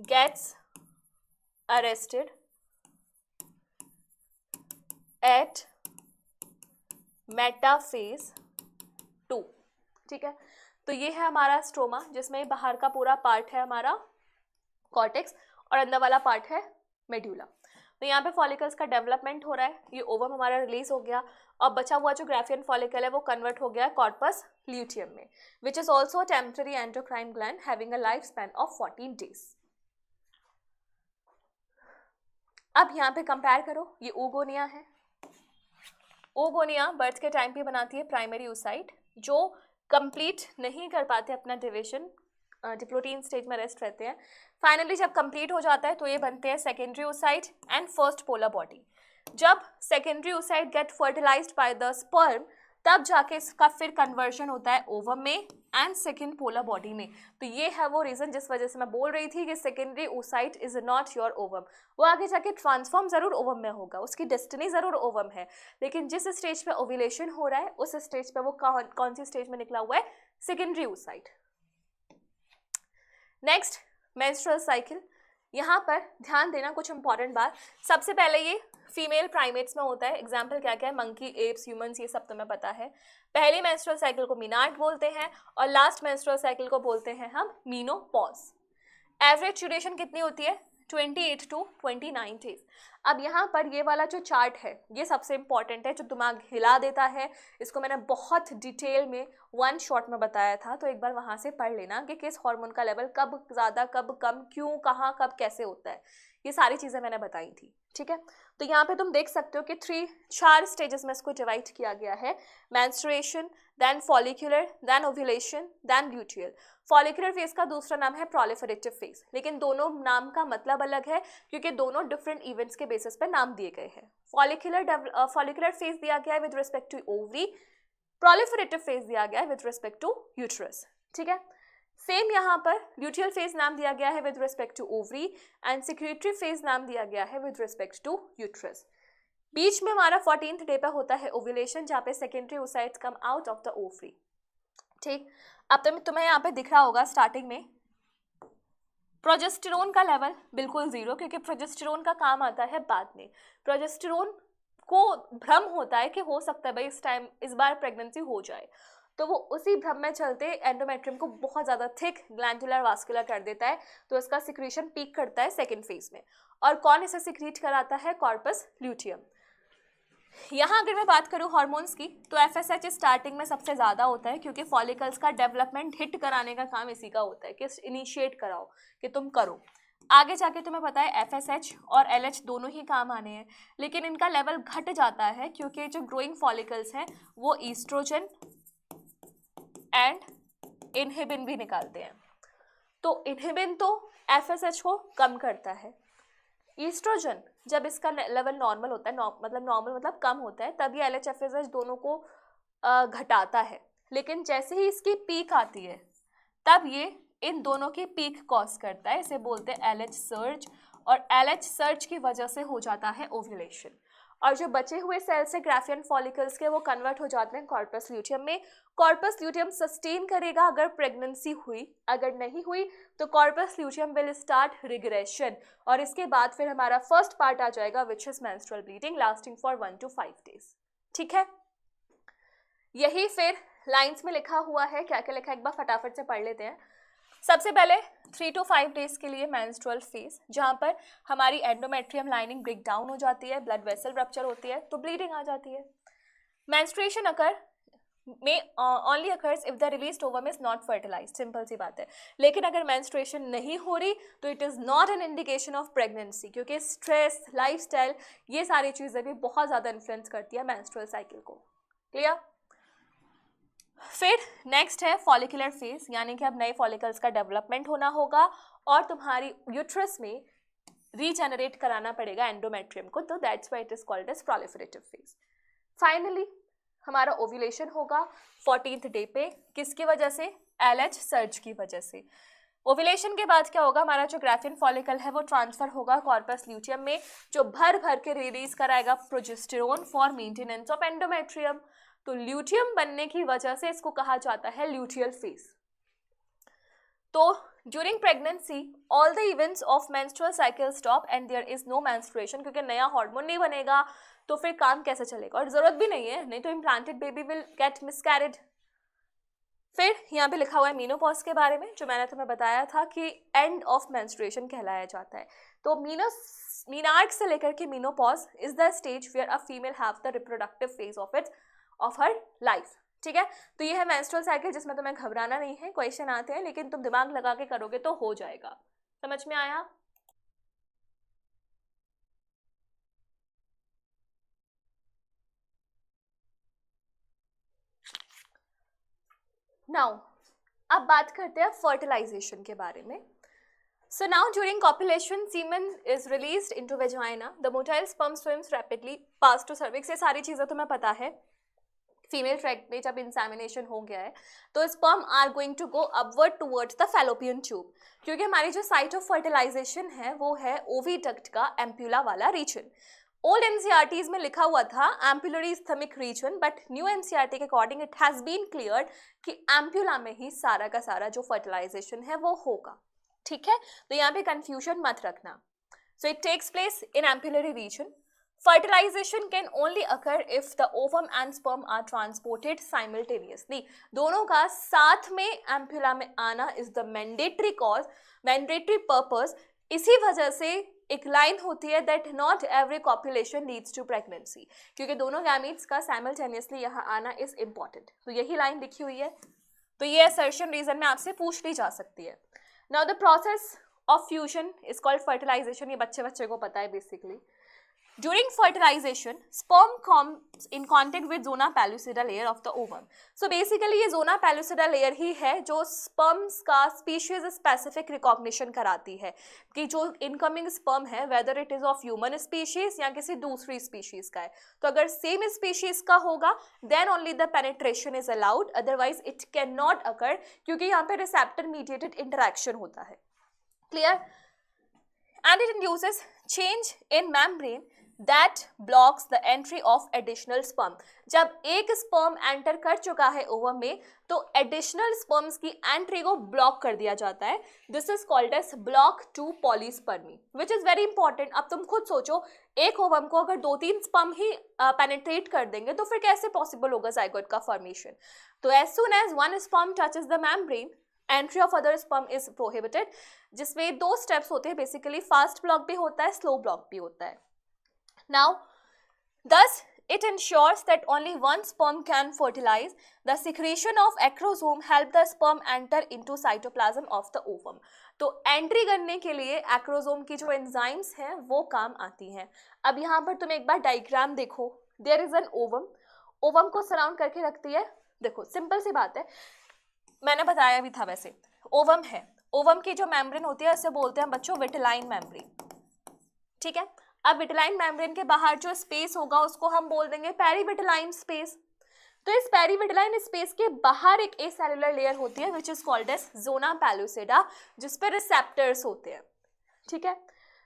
S1: gets arrested at metaphase 2. ठीक है, तो ये है हमारा स्ट्रोमा, जिसमें बाहर का पूरा पार्ट है हमारा कॉर्टेक्स और अंदर वाला पार्ट है मेड्यूला. तो यहाँ पे फॉलिकल्स का डेवलपमेंट हो रहा है, ये ओवम हमारा रिलीज हो गया और बचा हुआ जो ग्राफियन फॉलिकल है वो कन्वर्ट हो गया कॉर्पस ल्यूटियम में, which is also temporary endocrine gland having a life span of 14 days। अब यहाँ पे कंपेयर करो, ये ओगोनिया है। ओगोनिया बर्थ के टाइम पे बनाती है प्राइमरी oocyte, जो कंप्लीट नहीं कर पाते अपना डिविजन, डिप्लोटीन स्टेज में रेस्ट रहते हैं। फाइनली जब कंप्लीट हो जाता है तो ये बनते हैं secondary oocyte and first polar body. जब secondary oocyte get fertilized by the sperm, तब जाके इसका फिर कन्वर्जन होता है ओवम में एंड सेकेंड पोलर बॉडी में। तो ये है वो रीजन जिस वजह से मैं बोल रही थी कि secondary oocyte is not your ovum. वो आगे जाके ट्रांसफॉर्म जरूर ओवम में होगा, उसकी डेस्टिनी जरूर ओवम है, लेकिन जिस स्टेज पे ओव्यूलेशन हो रहा है उस स्टेज पे वो कौन सी स्टेज में निकला हुआ है, secondary oocyte। Next menstrual cycle. यहाँ पर ध्यान देना कुछ इंपॉर्टेंट बात, सबसे पहले ये फीमेल प्राइमेट्स में होता है। एग्जाम्पल क्या क्या है, मंकी, एप्स, ह्यूमंस, ये सब तुम्हें पता है। पहली मेंस्ट्रुअल साइकिल को मीनार्ड बोलते हैं और लास्ट मेंस्ट्रुअल साइकिल को बोलते हैं हम मीनोपॉज। एवरेज ड्यूरेशन कितनी होती है, 28 to 29 डेज। अब यहाँ पर ये वाला जो चार्ट है ये सबसे इंपॉर्टेंट है, जो दिमाग हिला देता है। इसको मैंने बहुत डिटेल में वन शॉट में बताया था, तो एक बार वहाँ से पढ़ लेना कि किस हार्मोन का लेवल कब ज़्यादा कब कम, क्यों, कहाँ, कब, कैसे होता है, ये सारी चीज़ें मैंने बताई थी। ठीक है, तो यहाँ पे तुम देख सकते हो कि चार स्टेजेस में इसको डिवाइड किया गया है, menstruation, then follicular, then ovulation, then luteal. Follicular phase का दूसरा नाम है प्रोलिफरेटिव फेज, लेकिन दोनों नाम का मतलब अलग है क्योंकि दोनों डिफरेंट इवेंट्स के बेसिस पर नाम दिए गए हैं। फॉलिकुलर फेज दिया गया है with respect to ovary, proliferative phase दिया गया है विद रिस्पेक्ट टू यूट्रस। ठीक है, सेम यहाँ पर ल्यूटियल फेज नाम दिया गया है with respect to ovary and secretory phase नाम दिया गया है विद रिस्पेक्ट टू यूट्रस। बीच में हमारा 14th डे पे होता है ओव्यूलेशन, जहाँ पे secondary oocytes come out of the ovary. ठीक, अब तुम्हें यहाँ पे दिख रहा होगा स्टार्टिंग में प्रोजेस्टेरोन का लेवल बिल्कुल 0, क्योंकि प्रोजेस्टेरोन का काम आता है बाद में। प्रोजेस्टेरोन को भ्रम होता है कि हो सकता है भाई इस बार प्रेगनेंसी हो जाए, तो वो उसी भ्रम में चलते एंडोमेट्रियम को बहुत ज़्यादा थिक ग्लैंडुलर वास्कुलर कर देता है, तो इसका सिक्रीशन पीक करता है सेकेंड फेज में। और कौन इसे सिक्रीट कराता है, कॉर्पस ल्यूटियम। यहाँ अगर मैं बात करूँ हार्मोन्स की, तो FSH स्टार्टिंग में सबसे ज़्यादा होता है, क्योंकि फॉलिकल्स का डेवलपमेंट हिट कराने का काम इसी का होता है कि इनिशिएट कराओ कि तुम करो। आगे जाके तुम्हें पता है FSH और LH दोनों ही काम आने हैं, लेकिन इनका लेवल घट जाता है क्योंकि जो ग्रोइंग फॉलिकल्स हैं वो ईस्ट्रोजन एंड इनहिबिन भी निकालते हैं। तो इनहिबिन तो FSH को कम करता है, ईस्ट्रोजन जब इसका लेवल नॉर्मल होता है, नॉर्मल मतलब कम होता है, तब ये LH FSH दोनों को घटाता है। लेकिन जैसे ही इसकी पीक आती है तब ये इन दोनों की पीक कॉज करता है, इसे बोलते हैं LH सर्ज, और LH सर्ज की वजह से हो जाता है ओव्यूलेशन। और जो बचे हुए सेल्स है ग्राफियन फॉलिकल्स के, वो कन्वर्ट हो जाते हैं कॉर्पस ल्यूटियम में। कॉर्पस ल्यूटियम सस्टेन करेगा अगर प्रेगनेंसी हुई, अगर नहीं हुई तो corpus luteum will start regression, और इसके बाद फिर हमारा फर्स्ट पार्ट आ जाएगा which is menstrual bleeding lasting for 1 to 5 days। ठीक है, यही फिर लाइंस में लिखा हुआ है, क्या क्या लिखा है एक बार फटाफट से पढ़ लेते हैं। सबसे पहले 3 to 5 days के लिए मेंस्ट्रुअल फेज, जहाँ पर हमारी एंडोमेट्रियम लाइनिंग ब्रेक डाउन हो जाती है, ब्लड वेसल रप्चर होती है, तो ब्लीडिंग आ जाती है। Menstruation only occurs if the released ovum is not fertilized, simple सी बात है। लेकिन अगर मेंस्ट्रुएशन नहीं हो रही तो it is not an indication of pregnancy, क्योंकि स्ट्रेस, लाइफस्टाइल, ये सारी चीज़ें भी बहुत ज़्यादा इन्फ्लुएंस करती है मेंस्ट्रुअल साइकिल को। क्लियर? फिर नेक्स्ट है फॉलिकुलर फेज, यानी कि अब नए फॉलिकल्स का डेवलपमेंट होना होगा और तुम्हारी यूट्रस में रीजेनरेट कराना पड़ेगा एंडोमेट्रियम को, तो that's why it is called as proliferative phase. Finally हमारा ओव्यूलेशन होगा 14th डे पे, किसकी वजह से, LH सर्ज की वजह से। ओव्यूलेशन के बाद क्या होगा, हमारा जो ग्राफियन फॉलिकल है वो ट्रांसफर होगा कॉर्पस ल्यूटियम में, जो भर भर के रिलीज कराएगा progesterone for maintenance of endometrium. तो ल्यूटियम बनने की वजह से इसको कहा जाता है ल्यूटियल फेज। तो during pregnancy all the events of menstrual cycle stop and there is no menstruation, क्योंकि नया हार्मोन नहीं बनेगा तो फिर काम कैसे चलेगा, और जरूरत भी नहीं है, नहीं तो इम्प्लांटेड बेबी विल गेट मिसकैरेड। फिर यहाँ पे लिखा हुआ है मीनोपॉज के बारे में, जो मैंने तुम्हें बताया था कि एंड ऑफ मेंस्ट्रुएशन कहलाया जाता है। तो मीनार्क से लेकर के menopause is the stage where a female have the reproductive phase of her life. ठीक है, तो ये है मेंस्ट्रुअल साइकिल, जिसमें तुम्हें घबराना नहीं है, क्वेश्चन आते हैं लेकिन तुम दिमाग लगा के करोगे तो हो जाएगा। समझ में आया? नाउ अब बात करते हैं फर्टिलाइजेशन के बारे में। So now during copulation, semen is released into vagina. The motile sperm swims rapidly past to cervix. ये सारी चीज़ें तुम्हें पता है। फीमेल ट्रैक्ट में जब इंसेमिनेशन हो गया है तो sperm are going to go upward towards the fallopian tube, क्योंकि हमारी जो साइट ऑफ फर्टिलाइजेशन है वो है ओविडक्ट का एम्प्यूला वाला रीजन। ओल्ड एनसीईआरटीज में लिखा हुआ था ampullary isthmic region, but new NCERT के according it has been cleared कि एम्प्यूला में ही सारा का सारा जो फर्टिलाइजेशन है वो होगा। ठीक है, तो यहाँ पे कंफ्यूजन मत रखना। So it takes place in ampullary region. Fertilization can only occur if the ovum and sperm are transported simultaneously. दोनों का साथ में एम्प्यूला में आना is the mandatory cause, mandatory purpose। इसी वजह से एक लाइन होती है that not every copulation leads to pregnancy, क्योंकि दोनों गैमीट्स का simultaneously यहाँ आना is important। तो यही लाइन लिखी हुई है, तो ये assertion reason में आपसे पूछ ली जा सकती है। Now the process of fusion is called fertilization। ये बच्चे को पता है basically। During fertilization, sperm comes in contact with zona pellucida layer of the ovum. So basically ये zona pellucida layer ही है जो sperms का species specific recognition कराती है कि जो incoming sperm है whether it is of human species या किसी दूसरी species का है। तो अगर same species का होगा then only the penetration is allowed, otherwise it cannot occur, क्योंकि यहाँ पे receptor mediated interaction होता है। Clear? And it induces change in membrane that blocks the entry of additional sperm। जब एक sperm enter कर चुका है ओवम में तो additional sperms की entry को block कर दिया जाता है। This is called as block to polyspermy, which is very important। अब तुम खुद सोचो, एक ओवम को अगर 2-3 sperm ही penetrate कर देंगे तो फिर कैसे possible होगा zygote का formation। तो as soon as one sperm touches the membrane, entry of other sperm is prohibited, जिसमें 2 steps होते हैं बेसिकली, fast block भी होता है, slow block भी होता है। Now, thus it ensures that only one sperm can fertilize. The secretion of acrosome help the sperm enter into cytoplasm of the ovum। तो एंट्री करने के लिए एक्रोसोम की जो एंजाइम्स हैं वो काम आती हैं। अब यहाँ पर तुम एक बार डायग्राम देखो, there is an ovum, ovum को सराउंड करके रखती है। देखो सिंपल सी बात है, मैंने बताया भी था वैसे, ओवम है, ओवम की जो मेम्ब्रेन होती है उसे बोलते हैं बच्चों विटिलाइन मेम्ब्रेन। ठीक है, अब विटिलाइन मेम्ब्रेन के बाहर जो स्पेस होगा उसको हम बोल देंगे पेरीविटिलाइन स्पेस। तो इस पेरीविटिलाइन स्पेस के बाहर एक एसेलुलर लेयर होती है which is called as zona pellucida, जिस पे रिसेप्टर्स होते हैं। ठीक है,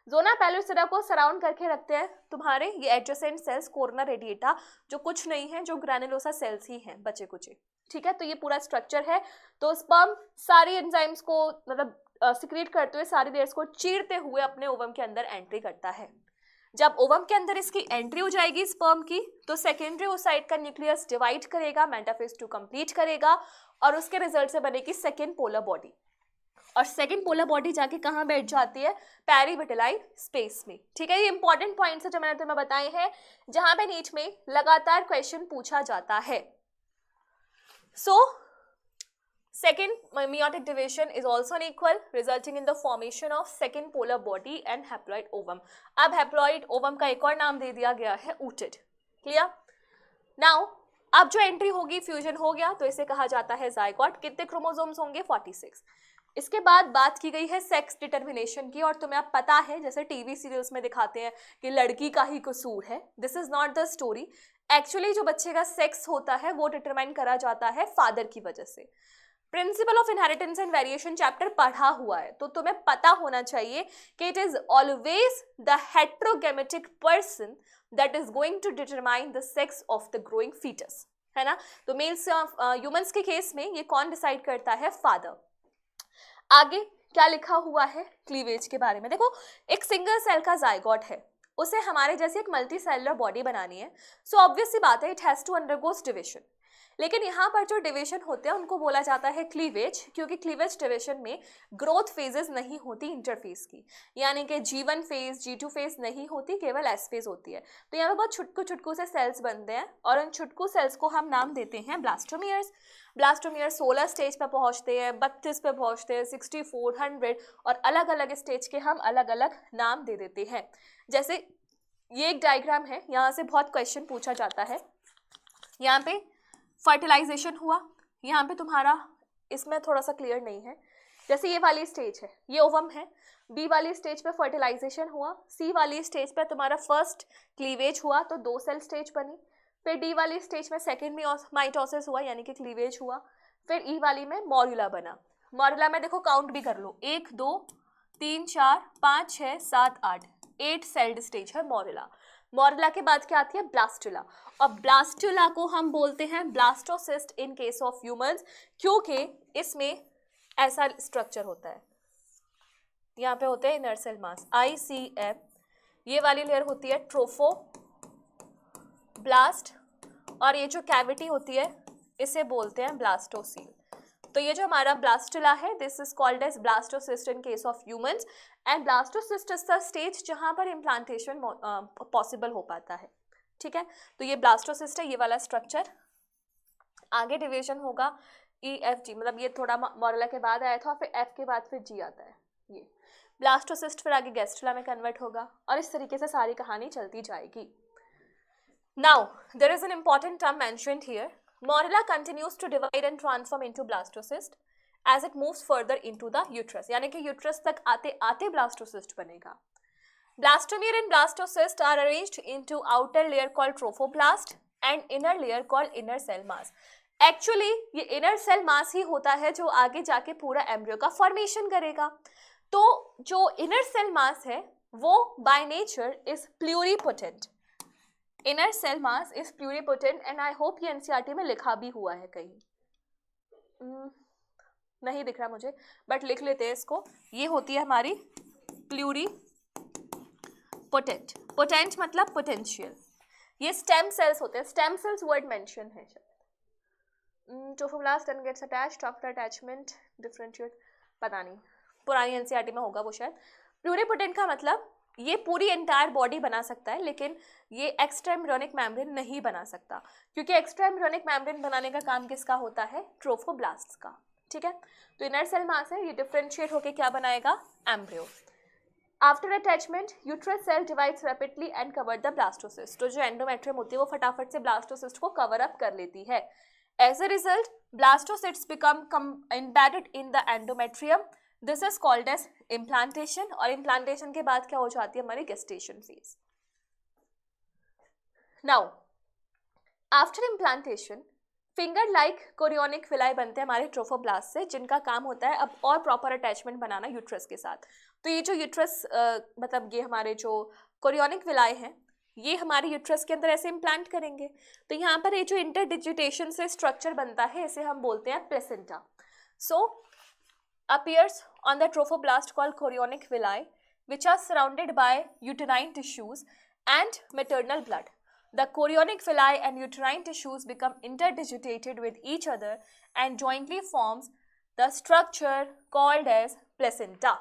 S1: जोना पेलुसिडा को सराउंड करके रखते हैं तुम्हारे ये एडजेसेंट सेल्स, कोरोना रेडिएटा, जो कुछ नहीं है, जो ग्रैनुलोसा सेल्स ही हैं बचे कुचे। ठीक है, तो ये पूरा स्ट्रक्चर है। तो स्पर्म सारी एंजाइम्स को मतलब सिक्रीट करते हुए सारी लेयर्स को चीरते हुए अपने ओवम के अंदर एंट्री करता है। जब ओवम के अंदर इसकी एंट्री हो जाएगी स्पर्म की, तो सेकेंडरी ओसाइट का न्यूक्लियस डिवाइड करेगा, मेटाफेज 2 कंप्लीट करेगा और उसके रिजल्ट से बनेगी सेकेंड पोलर बॉडी। और सेकेंड पोलर बॉडी जाके कहाँ बैठ जाती है? पेरीविटिलाइन स्पेस में। ठीक है, ये इंपॉर्टेंट पॉइंट्स है जो मैंने तुम्हें बताए हैं, जहां पे नीट में लगातार क्वेश्चन पूछा जाता है। सो second meiotic division is also unequal, resulting in the formation of second polar body and haploid ovum। अब haploid ovum का एक और नाम दे दिया गया है ooted। क्लियर? नाउ अब जो एंट्री होगी, फ्यूजन हो गया, तो इसे कहा जाता है जायगोट। कितने क्रोमोसोम्स होंगे? 46। इसके बाद बात की गई है सेक्स डिटर्मिनेशन की, और तुम्हें अब पता है जैसे टीवी सीरियल्स में दिखाते हैं कि लड़की का ही कसूर है। This is not the story. Actually जो बच्चे का सेक्स होता है वो डिटरमाइन करा जाता है फादर की वजह से। Principle of inheritance and variation chapter पढ़ा हुआ है, तो तुम्हें पता होना चाहिए कि it is always the heterogametic person that is going to determine the sex of the growing foetus, है ना। तो मेल्स ह्यूमंस के केस में ये कौन डिसाइड करता है? फादर। आगे क्या लिखा हुआ है क्लीवेज के बारे में? देखो, एक सिंगल सेल का जायगोट है, उसे हमारे जैसे एक मल्टी सेलुलर बॉडी बनानी है। सो ऑब्वियस सी बात है, it has to undergoes division. लेकिन यहाँ पर जो डिवीजन होते हैं उनको बोला जाता है क्लीवेज, क्योंकि क्लीवेज डिवीजन में ग्रोथ फेजेस नहीं होती इंटरफेज की, यानी कि G1 फेज G2 फेज नहीं होती, केवल S फेज होती है। तो यहाँ पे बहुत छुटकू छुटकू से सेल्स बनते हैं और उन छुटकू सेल्स को हम नाम देते हैं ब्लास्टोमियर्स। ब्लास्टोमियर 16 स्टेज पर पहुंचते हैं, 32 पे पहुंचते हैं, 64, 100 और अलग अलग स्टेज के हम अलग अलग नाम दे देते हैं। जैसे ये एक डायग्राम है, यहाँ से बहुत क्वेश्चन पूछा जाता है। यहाँ पे फर्टिलाइजेशन हुआ, यहाँ पे तुम्हारा इसमें थोड़ा सा क्लियर नहीं है, जैसे ये वाली स्टेज है, ये ओवम है, बी वाली स्टेज पे फर्टिलाइजेशन हुआ, सी वाली स्टेज पे तुम्हारा फर्स्ट क्लीवेज हुआ तो 2 सेल स्टेज बनी, फिर डी वाली स्टेज में सेकेंड माइटोसिस हुआ यानी कि क्लीवेज हुआ, फिर ई वाली में मॉर्यूला बना। मॉर्यूला में देखो काउंट भी कर लो, 1 2 3 4 5 6 7 8, 8 सेल्ड स्टेज है मॉर्यूला। मॉर्यूला के बाद क्या आती है? ब्लास्टुला। और ब्लास्टुला को हम बोलते हैं blastocyst in case of humans, क्योंकि इसमें ऐसा स्ट्रक्चर होता है, यहाँ पे होते हैं इनर सेल मास ICM, ये वाली लेयर होती है ट्रोफोब्लास्ट, और ये जो कैविटी होती है इसे बोलते हैं ब्लास्टोसील। तो ये जो हमारा ब्लास्टुला है, this is called as blastocyst in case of humans, and blastocyst is the stage जहां पर इम्प्लांटेशन पॉसिबल हो पाता है। ठीक है, तो ये ब्लास्टोसिस्ट है, ये वाला स्ट्रक्चर। आगे डिवीजन होगा EFG, मतलब ये थोड़ा मॉर्यूला के बाद आया था, फिर F के बाद फिर G आता है। ये ब्लास्टोसिस्ट फिर आगे गैस्ट्रुला में कन्वर्ट होगा, और इस तरीके से सारी कहानी चलती जाएगी। Now there is an important term mentioned here, Morula continues to divide and transform into blastocyst as it moves further into the uterus, यानी कि यूट्रस तक आते आते blastocyst बनेगा। Blastomere and blastocyst are arranged into outer layer called trophoblast and inner layer called inner cell mass. Actually ये inner cell mass ही होता है जो आगे जाके पूरा एम्ब्रियो का फॉर्मेशन करेगा। तो जो inner cell mass है वो by nature is pluripotent. Inner cell mass is pluripotent, and I hope ये NCERT में लिखा भी हुआ है कहीं, नहीं दिख रहा मुझे, बट लिख लेते हैं इसको। ये होती है हमारी प्लूरिपोटेंट, पोटेंट मतलब पोटेंशियल। ये स्टेम सेल्स होते हैं, स्टेम सेल्स वर्ड मेंशन है शायद। Trophoblast then gets attached after attachment differentiate, पता नहीं, पुरानी NCERT में होगा वो शायद। प्लूरिपोटेंट का मतलब ये पूरी एंटायर बॉडी बना सकता है, लेकिन ये एक्स्ट्रा एम्ब्रियोनिक मेम्ब्रेन नहीं बना सकता, क्योंकि एक्स्ट्रा एम्ब्रियोनिक मेम्ब्रेन बनाने का काम किसका होता है? ट्रोफोब्लास्ट्स का। ठीक है, तो इनर सेल मास है, ये डिफरेंशिएट होके क्या बनाएगा? Embryo. After attachment uterus cell divides rapidly and cover the blastocyst, तो जो एंडोमेट्रियम होती है वो फटाफट से ब्लास्टोसिस्ट को कवर अप कर लेती है। As a result blastocyst become embedded in the endometrium, this is called as implantation, और इम्प्लांटेशन के बाद क्या हो जाती है? हमारी gestation phase. Now after implantation finger like chorionic villi बनते हैं हमारे ट्रोफोब्लास्ट से, जिनका काम होता है अब और प्रॉपर अटैचमेंट बनाना यूट्रस के साथ। तो ये जो यूट्रस मतलब ये हमारे जो कोरियोनिक विलाई हैं, ये हमारे यूट्रस के अंदर ऐसे इम्प्लांट करेंगे। तो यहाँ पर ये जो इंटरडिजिटेशन से स्ट्रक्चर बनता है इसे हम बोलते हैं placenta. So appears on the trophoblast called chorionic villi, which are surrounded by uterine tissues and maternal blood. The chorionic villi and uterine tissues become interdigitated with each other and jointly forms the structure called as placenta.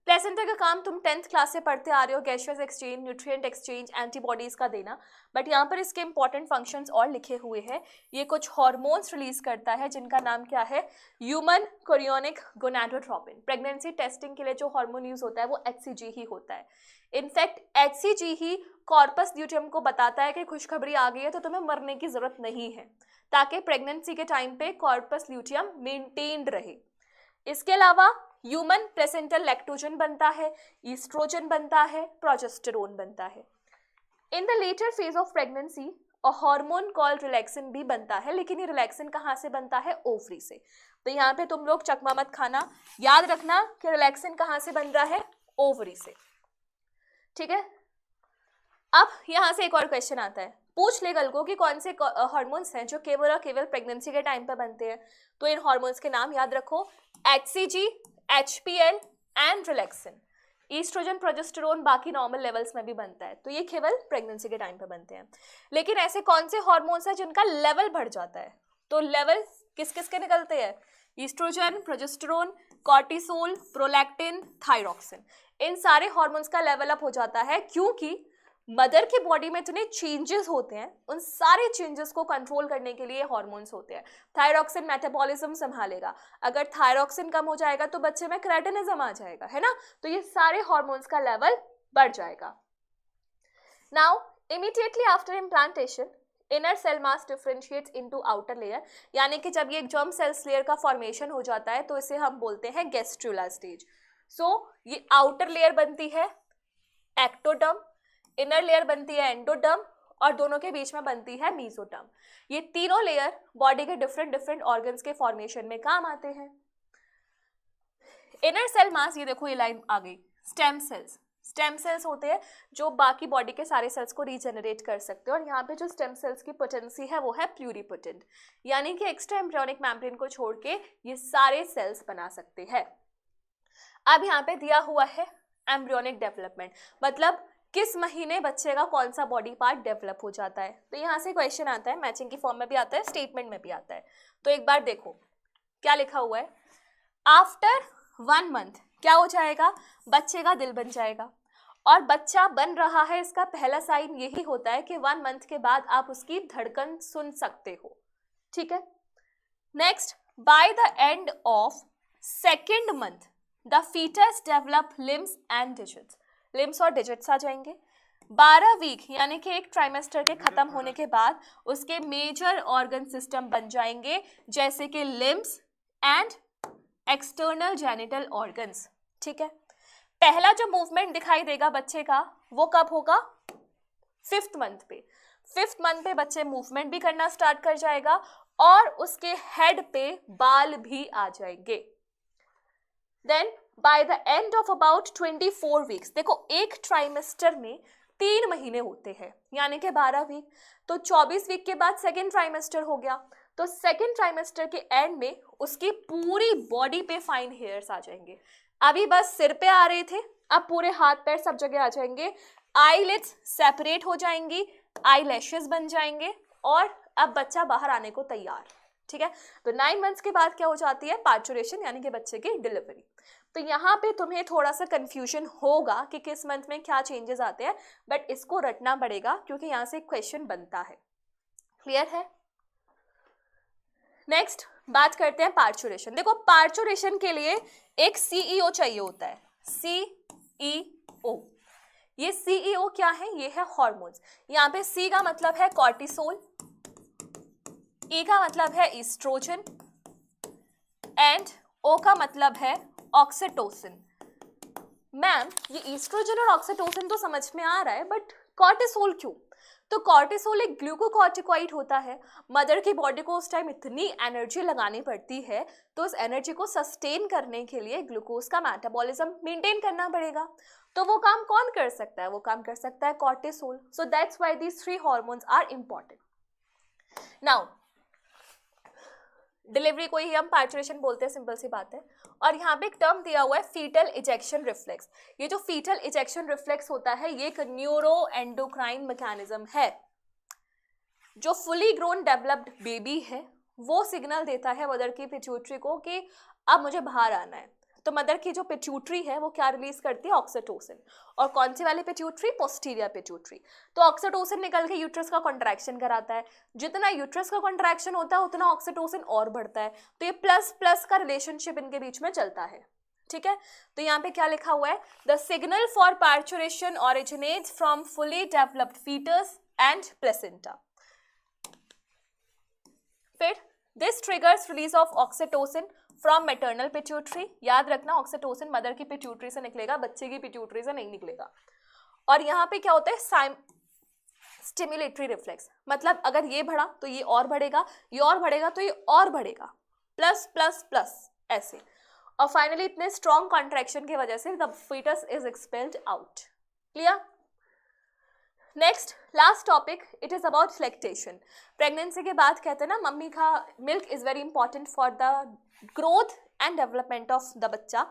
S1: Placenta का काम तुम 10th क्लास से पढ़ते आ रहे हो, gaseous exchange, nutrient exchange, antibodies का देना, बट यहाँ पर इसके इंपॉर्टेंट फंक्शंस और लिखे हुए हैं। ये कुछ हार्मोन्स रिलीज करता है जिनका नाम क्या है? Human chorionic gonadotropin. Pregnancy testing के लिए जो हार्मोन यूज होता है वो HCG ही होता है। इनफैक्ट HCG ही कॉर्पस ल्यूटियम को बताता है कि खुशखबरी आ गई है तो तुम्हें मरने की जरूरत नहीं है, ताकि प्रेगनेंसी के टाइम पे कॉर्पस ल्यूटियम मेंटेन्ड रहे। इसके अलावा ह्यूमन प्लेसेंटल लैक्टोजन बनता है, ईस्ट्रोजन बनता है, प्रोजेस्टेरोन बनता है। In the later phase of pregnancy a hormone called relaxin भी बनता है, लेकिन ये रिलैक्सिन कहाँ से बनता है? ओवरी से। तो यहाँ पे तुम लोग चकमा मत खाना, याद रखना कि रिलैक्सिन कहाँ से बन रहा है? ओवरी से। ठीक है, अब यहाँ से एक और क्वेश्चन आता है, पूछ ले कल को कि कौन से हार्मोन्स हैं जो केवल और केवल प्रेगनेंसी के टाइम पे बनते हैं। तो इन हार्मोन्स के नाम याद रखो, HCG, HPL and relaxin. Oestrogen progesterone बाकी नॉर्मल लेवल्स में भी बनता है, तो ये केवल प्रेगनेंसी के टाइम पे बनते हैं। लेकिन ऐसे कौन से हॉर्मोन्स हैं जिनका लेवल बढ़ जाता है? तो लेवल किस किस के निकलते हैं? Oestrogen, progesterone, cortisol, prolactin, thyroxine, इन सारे हॉर्मोन्स का लेवल अप हो जाता है क्योंकि मदर की बॉडी में इतने चेंजेस होते हैं, उन सारे चेंजेस को कंट्रोल करने के लिए हॉर्मोन्स होते हैं। थायरॉक्सिन मेटाबॉलिज्म संभालेगा, अगर थायरॉक्सिन कम हो जाएगा तो बच्चे में क्रेटिनिज्म आ जाएगा, है ना, तो ये सारे हॉर्मोन्स का लेवल बढ़ जाएगा। Now immediately after implantation inner cell mass differentiates into outer layer, यानी कि जब ये जर्म सेल्स लेयर का फॉर्मेशन हो जाता है तो इसे हम बोलते हैं गैस्ट्रुला स्टेज। सो ये आउटर लेयर बनती है एक्टोडर्म, इनर लेयर बनती है एंडोडर्म और दोनों के बीच में बनती है मीजोडर्म। ये तीनों लेयर बॉडी के डिफरेंट डिफरेंट ऑर्गन्स के फॉर्मेशन में काम आते हैं। इनर सेल मास, ये देखो ये लाइन आ गई, स्टेम सेल्स। स्टेम सेल्स होते हैं जो बाकी बॉडी के सारे सेल्स को रीजनरेट कर सकते हैं, और यहाँ पे जो स्टेम सेल्स की पोटेंसी है वो है प्लूरीपोटेंट, यानी कि एक्स्ट्रा एम्ब्रियोनिक मेम्ब्रेन को छोड़ के ये सारे सेल्स बना सकते हैं। अब यहाँ पे दिया हुआ है एम्ब्रियोनिक डेवलपमेंट, मतलब किस महीने बच्चे का कौन सा बॉडी पार्ट डेवलप हो जाता है। तो यहाँ से क्वेश्चन आता है, मैचिंग की फॉर्म में भी आता है, स्टेटमेंट में भी आता है। तो एक बार देखो क्या लिखा हुआ है, आफ्टर 1 मंथ क्या हो जाएगा, बच्चे का दिल बन जाएगा, और बच्चा बन रहा है इसका पहला साइन यही होता है कि 1 मंथ के बाद आप उसकी धड़कन सुन सकते हो, ठीक है। Next, by the end of 2nd month the foetus develop limbs and digits, limbs और डिजिट्स आ जाएंगे। 12 वीक यानी कि एक ट्राइमेस्टर के खत्म होने के बाद उसके मेजर ऑर्गन सिस्टम बन जाएंगे, जैसे कि limbs and external genital organs, ठीक है। पहला जो मूवमेंट दिखाई देगा बच्चे का वो कब होगा, 5th मंथ पे। 5th मंथ पे बच्चे मूवमेंट भी करना स्टार्ट कर जाएगा और उसके हेड पे बाल भी आ जाएंगे। Then by the end of about 24 weeks, देखो एक ट्राइमेस्टर में 3 महीने होते हैं यानी कि 12 वीक, तो 24 वीक के बाद 2nd ट्राइमेस्टर हो गया, तो 2nd ट्राइमेस्टर के एंड में उसकी पूरी बॉडी पे फाइन हेयर्स आ जाएंगे। अभी बस सिर पे आ रहे थे, अब पूरे हाथ पैर सब जगह आ जाएंगे, आईलिड्स सेपरेट हो जाएंगी, आई लैशेस बन जाएंगे और अब बच्चा बाहर आने को तैयार, ठीक है। तो 9 मंथ्स के बाद क्या हो जाती है, पार्चुरेशन यानी कि बच्चे की डिलीवरी। तो यहाँ पे तुम्हें थोड़ा सा कंफ्यूजन होगा कि किस मंथ में क्या चेंजेस आते हैं, बट इसको रटना पड़ेगा क्योंकि यहाँ से क्वेश्चन बनता है। क्लियर है। नेक्स्ट बात करते हैं पार्चुरेशन। देखो पार्चुरेशन के लिए एक सीईओ चाहिए होता है, सीईओ। ये सीईओ क्या है, ये है हॉर्मोन्स। यहाँ पे सी का मतलब है कॉर्टिसोल, ई का मतलब है ईस्ट्रोजन एंड ओ का मतलब है ऑक्सीटोसिन। मैम ये ईस्ट्रोजन और ऑक्सीटोसिन तो समझ में आ रहा है, बट कॉर्टिसोल क्यों? तो कॉर्टिसोल एक ग्लूकोकॉर्टिकॉइड होता है। मदर की बॉडी को उस टाइम इतनी एनर्जी लगानी पड़ती है, तो उस एनर्जी को सस्टेन करने के लिए ग्लूकोज का मेटाबॉलिज्म मेंटेन करना पड़ेगा। तो वो काम कौन कर सकता है, वो काम कर सकता है cortisol. So that's why these 3 hormones are important. Now delivery को ही हम पार्चुरेशन बोलते हैं, सिंपल सी बात है। और यहाँ पे एक टर्म दिया हुआ है फीटल इजेक्शन रिफ्लेक्स। ये जो फीटल इजेक्शन रिफ्लेक्स होता है ये एक न्यूरो एंडोक्राइन मैकेनिज्म है। जो फुली ग्रोन डेवलप्ड बेबी है वो सिग्नल देता है मदर की पिट्यूटरी को कि अब मुझे बाहर आना है। तो मदर की जो पिट्यूटरी है वो क्या रिलीज करती है, ऑक्सीटोसिन। और कौन सी वाली पिट्यूटरी, पोस्टीरियर पिट्यूटरी। तो ऑक्सीटोसिन निकल के यूट्रस का कॉन्ट्रैक्शन कराता है। जितना यूट्रस का कॉन्ट्रैक्शन होता है उतना ऑक्सीटोसिन और बढ़ता है। तो ये प्लस प्लस का रिलेशनशिप इनके बीच में चलता है, ठीक है। तो यहाँ पे क्या लिखा हुआ है, the signal for parturition originates from fully developed foetus and placenta. फिर this triggers release of oxytocin from maternal pituitary. याद रखना ऑक्सीटोसिन मदर की पिट्यूटरी से निकलेगा, बच्चे की पिट्यूटरी से नहीं निकलेगा। और यहाँ पे क्या होता है, स्टिमुलेटरी रिफ्लेक्स, मतलब अगर ये बढ़ा तो ये और बढ़ेगा, ये और बढ़ेगा तो ये और बढ़ेगा, प्लस प्लस प्लस ऐसे। और फाइनली इतने स्ट्रॉन्ग कॉन्ट्रैक्शन की वजह से the foetus is expelled out. Clear. Next last topic, it is about lactation. Pregnancy के बाद कहते हैं ना मम्मी का milk is very important for the growth and development of the बच्चा।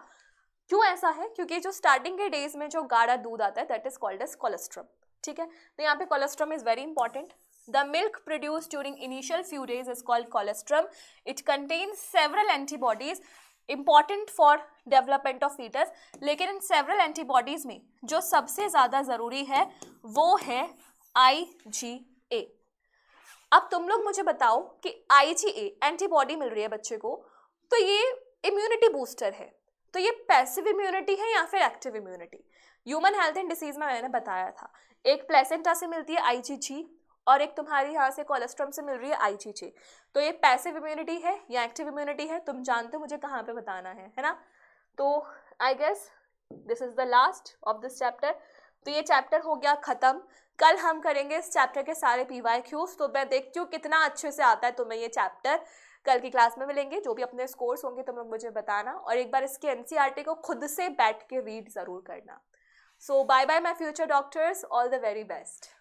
S1: क्यों ऐसा है? क्योंकि जो स्टार्टिंग के डेज में जो गाढ़ा दूध आता है that is called as colostrum, ठीक है। तो यहाँ पे colostrum is very important. The milk produced during initial few days is called colostrum. It contains several antibodies important for development of fetus. लेकिन इन several antibodies में जो सबसे ज़्यादा ज़रूरी है वो है IgA। अब तुम लोग मुझे बताओ कि IgA एंटीबॉडी मिल रही है बच्चे को, तो ये इम्यूनिटी बूस्टर है, तो ये पैसिव इम्यूनिटी है या फिर active immunity? Human health and disease में मैंने बताया था, एक प्लेसेंटा से मिलती है IgG और एक तुम्हारी यहाँ से कोलेस्ट्रम से मिल रही है IgG। तो ये पैसिव इम्यूनिटी है या एक्टिव इम्यूनिटी है, तुम जानते हो, मुझे कहाँ पे बताना है ना। तो I guess this is the last of this chapter. तो ये चैप्टर हो गया खत्म। कल हम करेंगे इस चैप्टर के सारे PYQs। तो मैं देखती हूँ कितना अच्छे से आता है तुम्हें ये चैप्टर। कल की क्लास में मिलेंगे, जो भी अपने स्कोर्स होंगे तुम लोग मुझे बताना, और एक बार इसके NCERT को खुद से बैठ के रीड ज़रूर करना। So bye bye my future doctors, all the very best.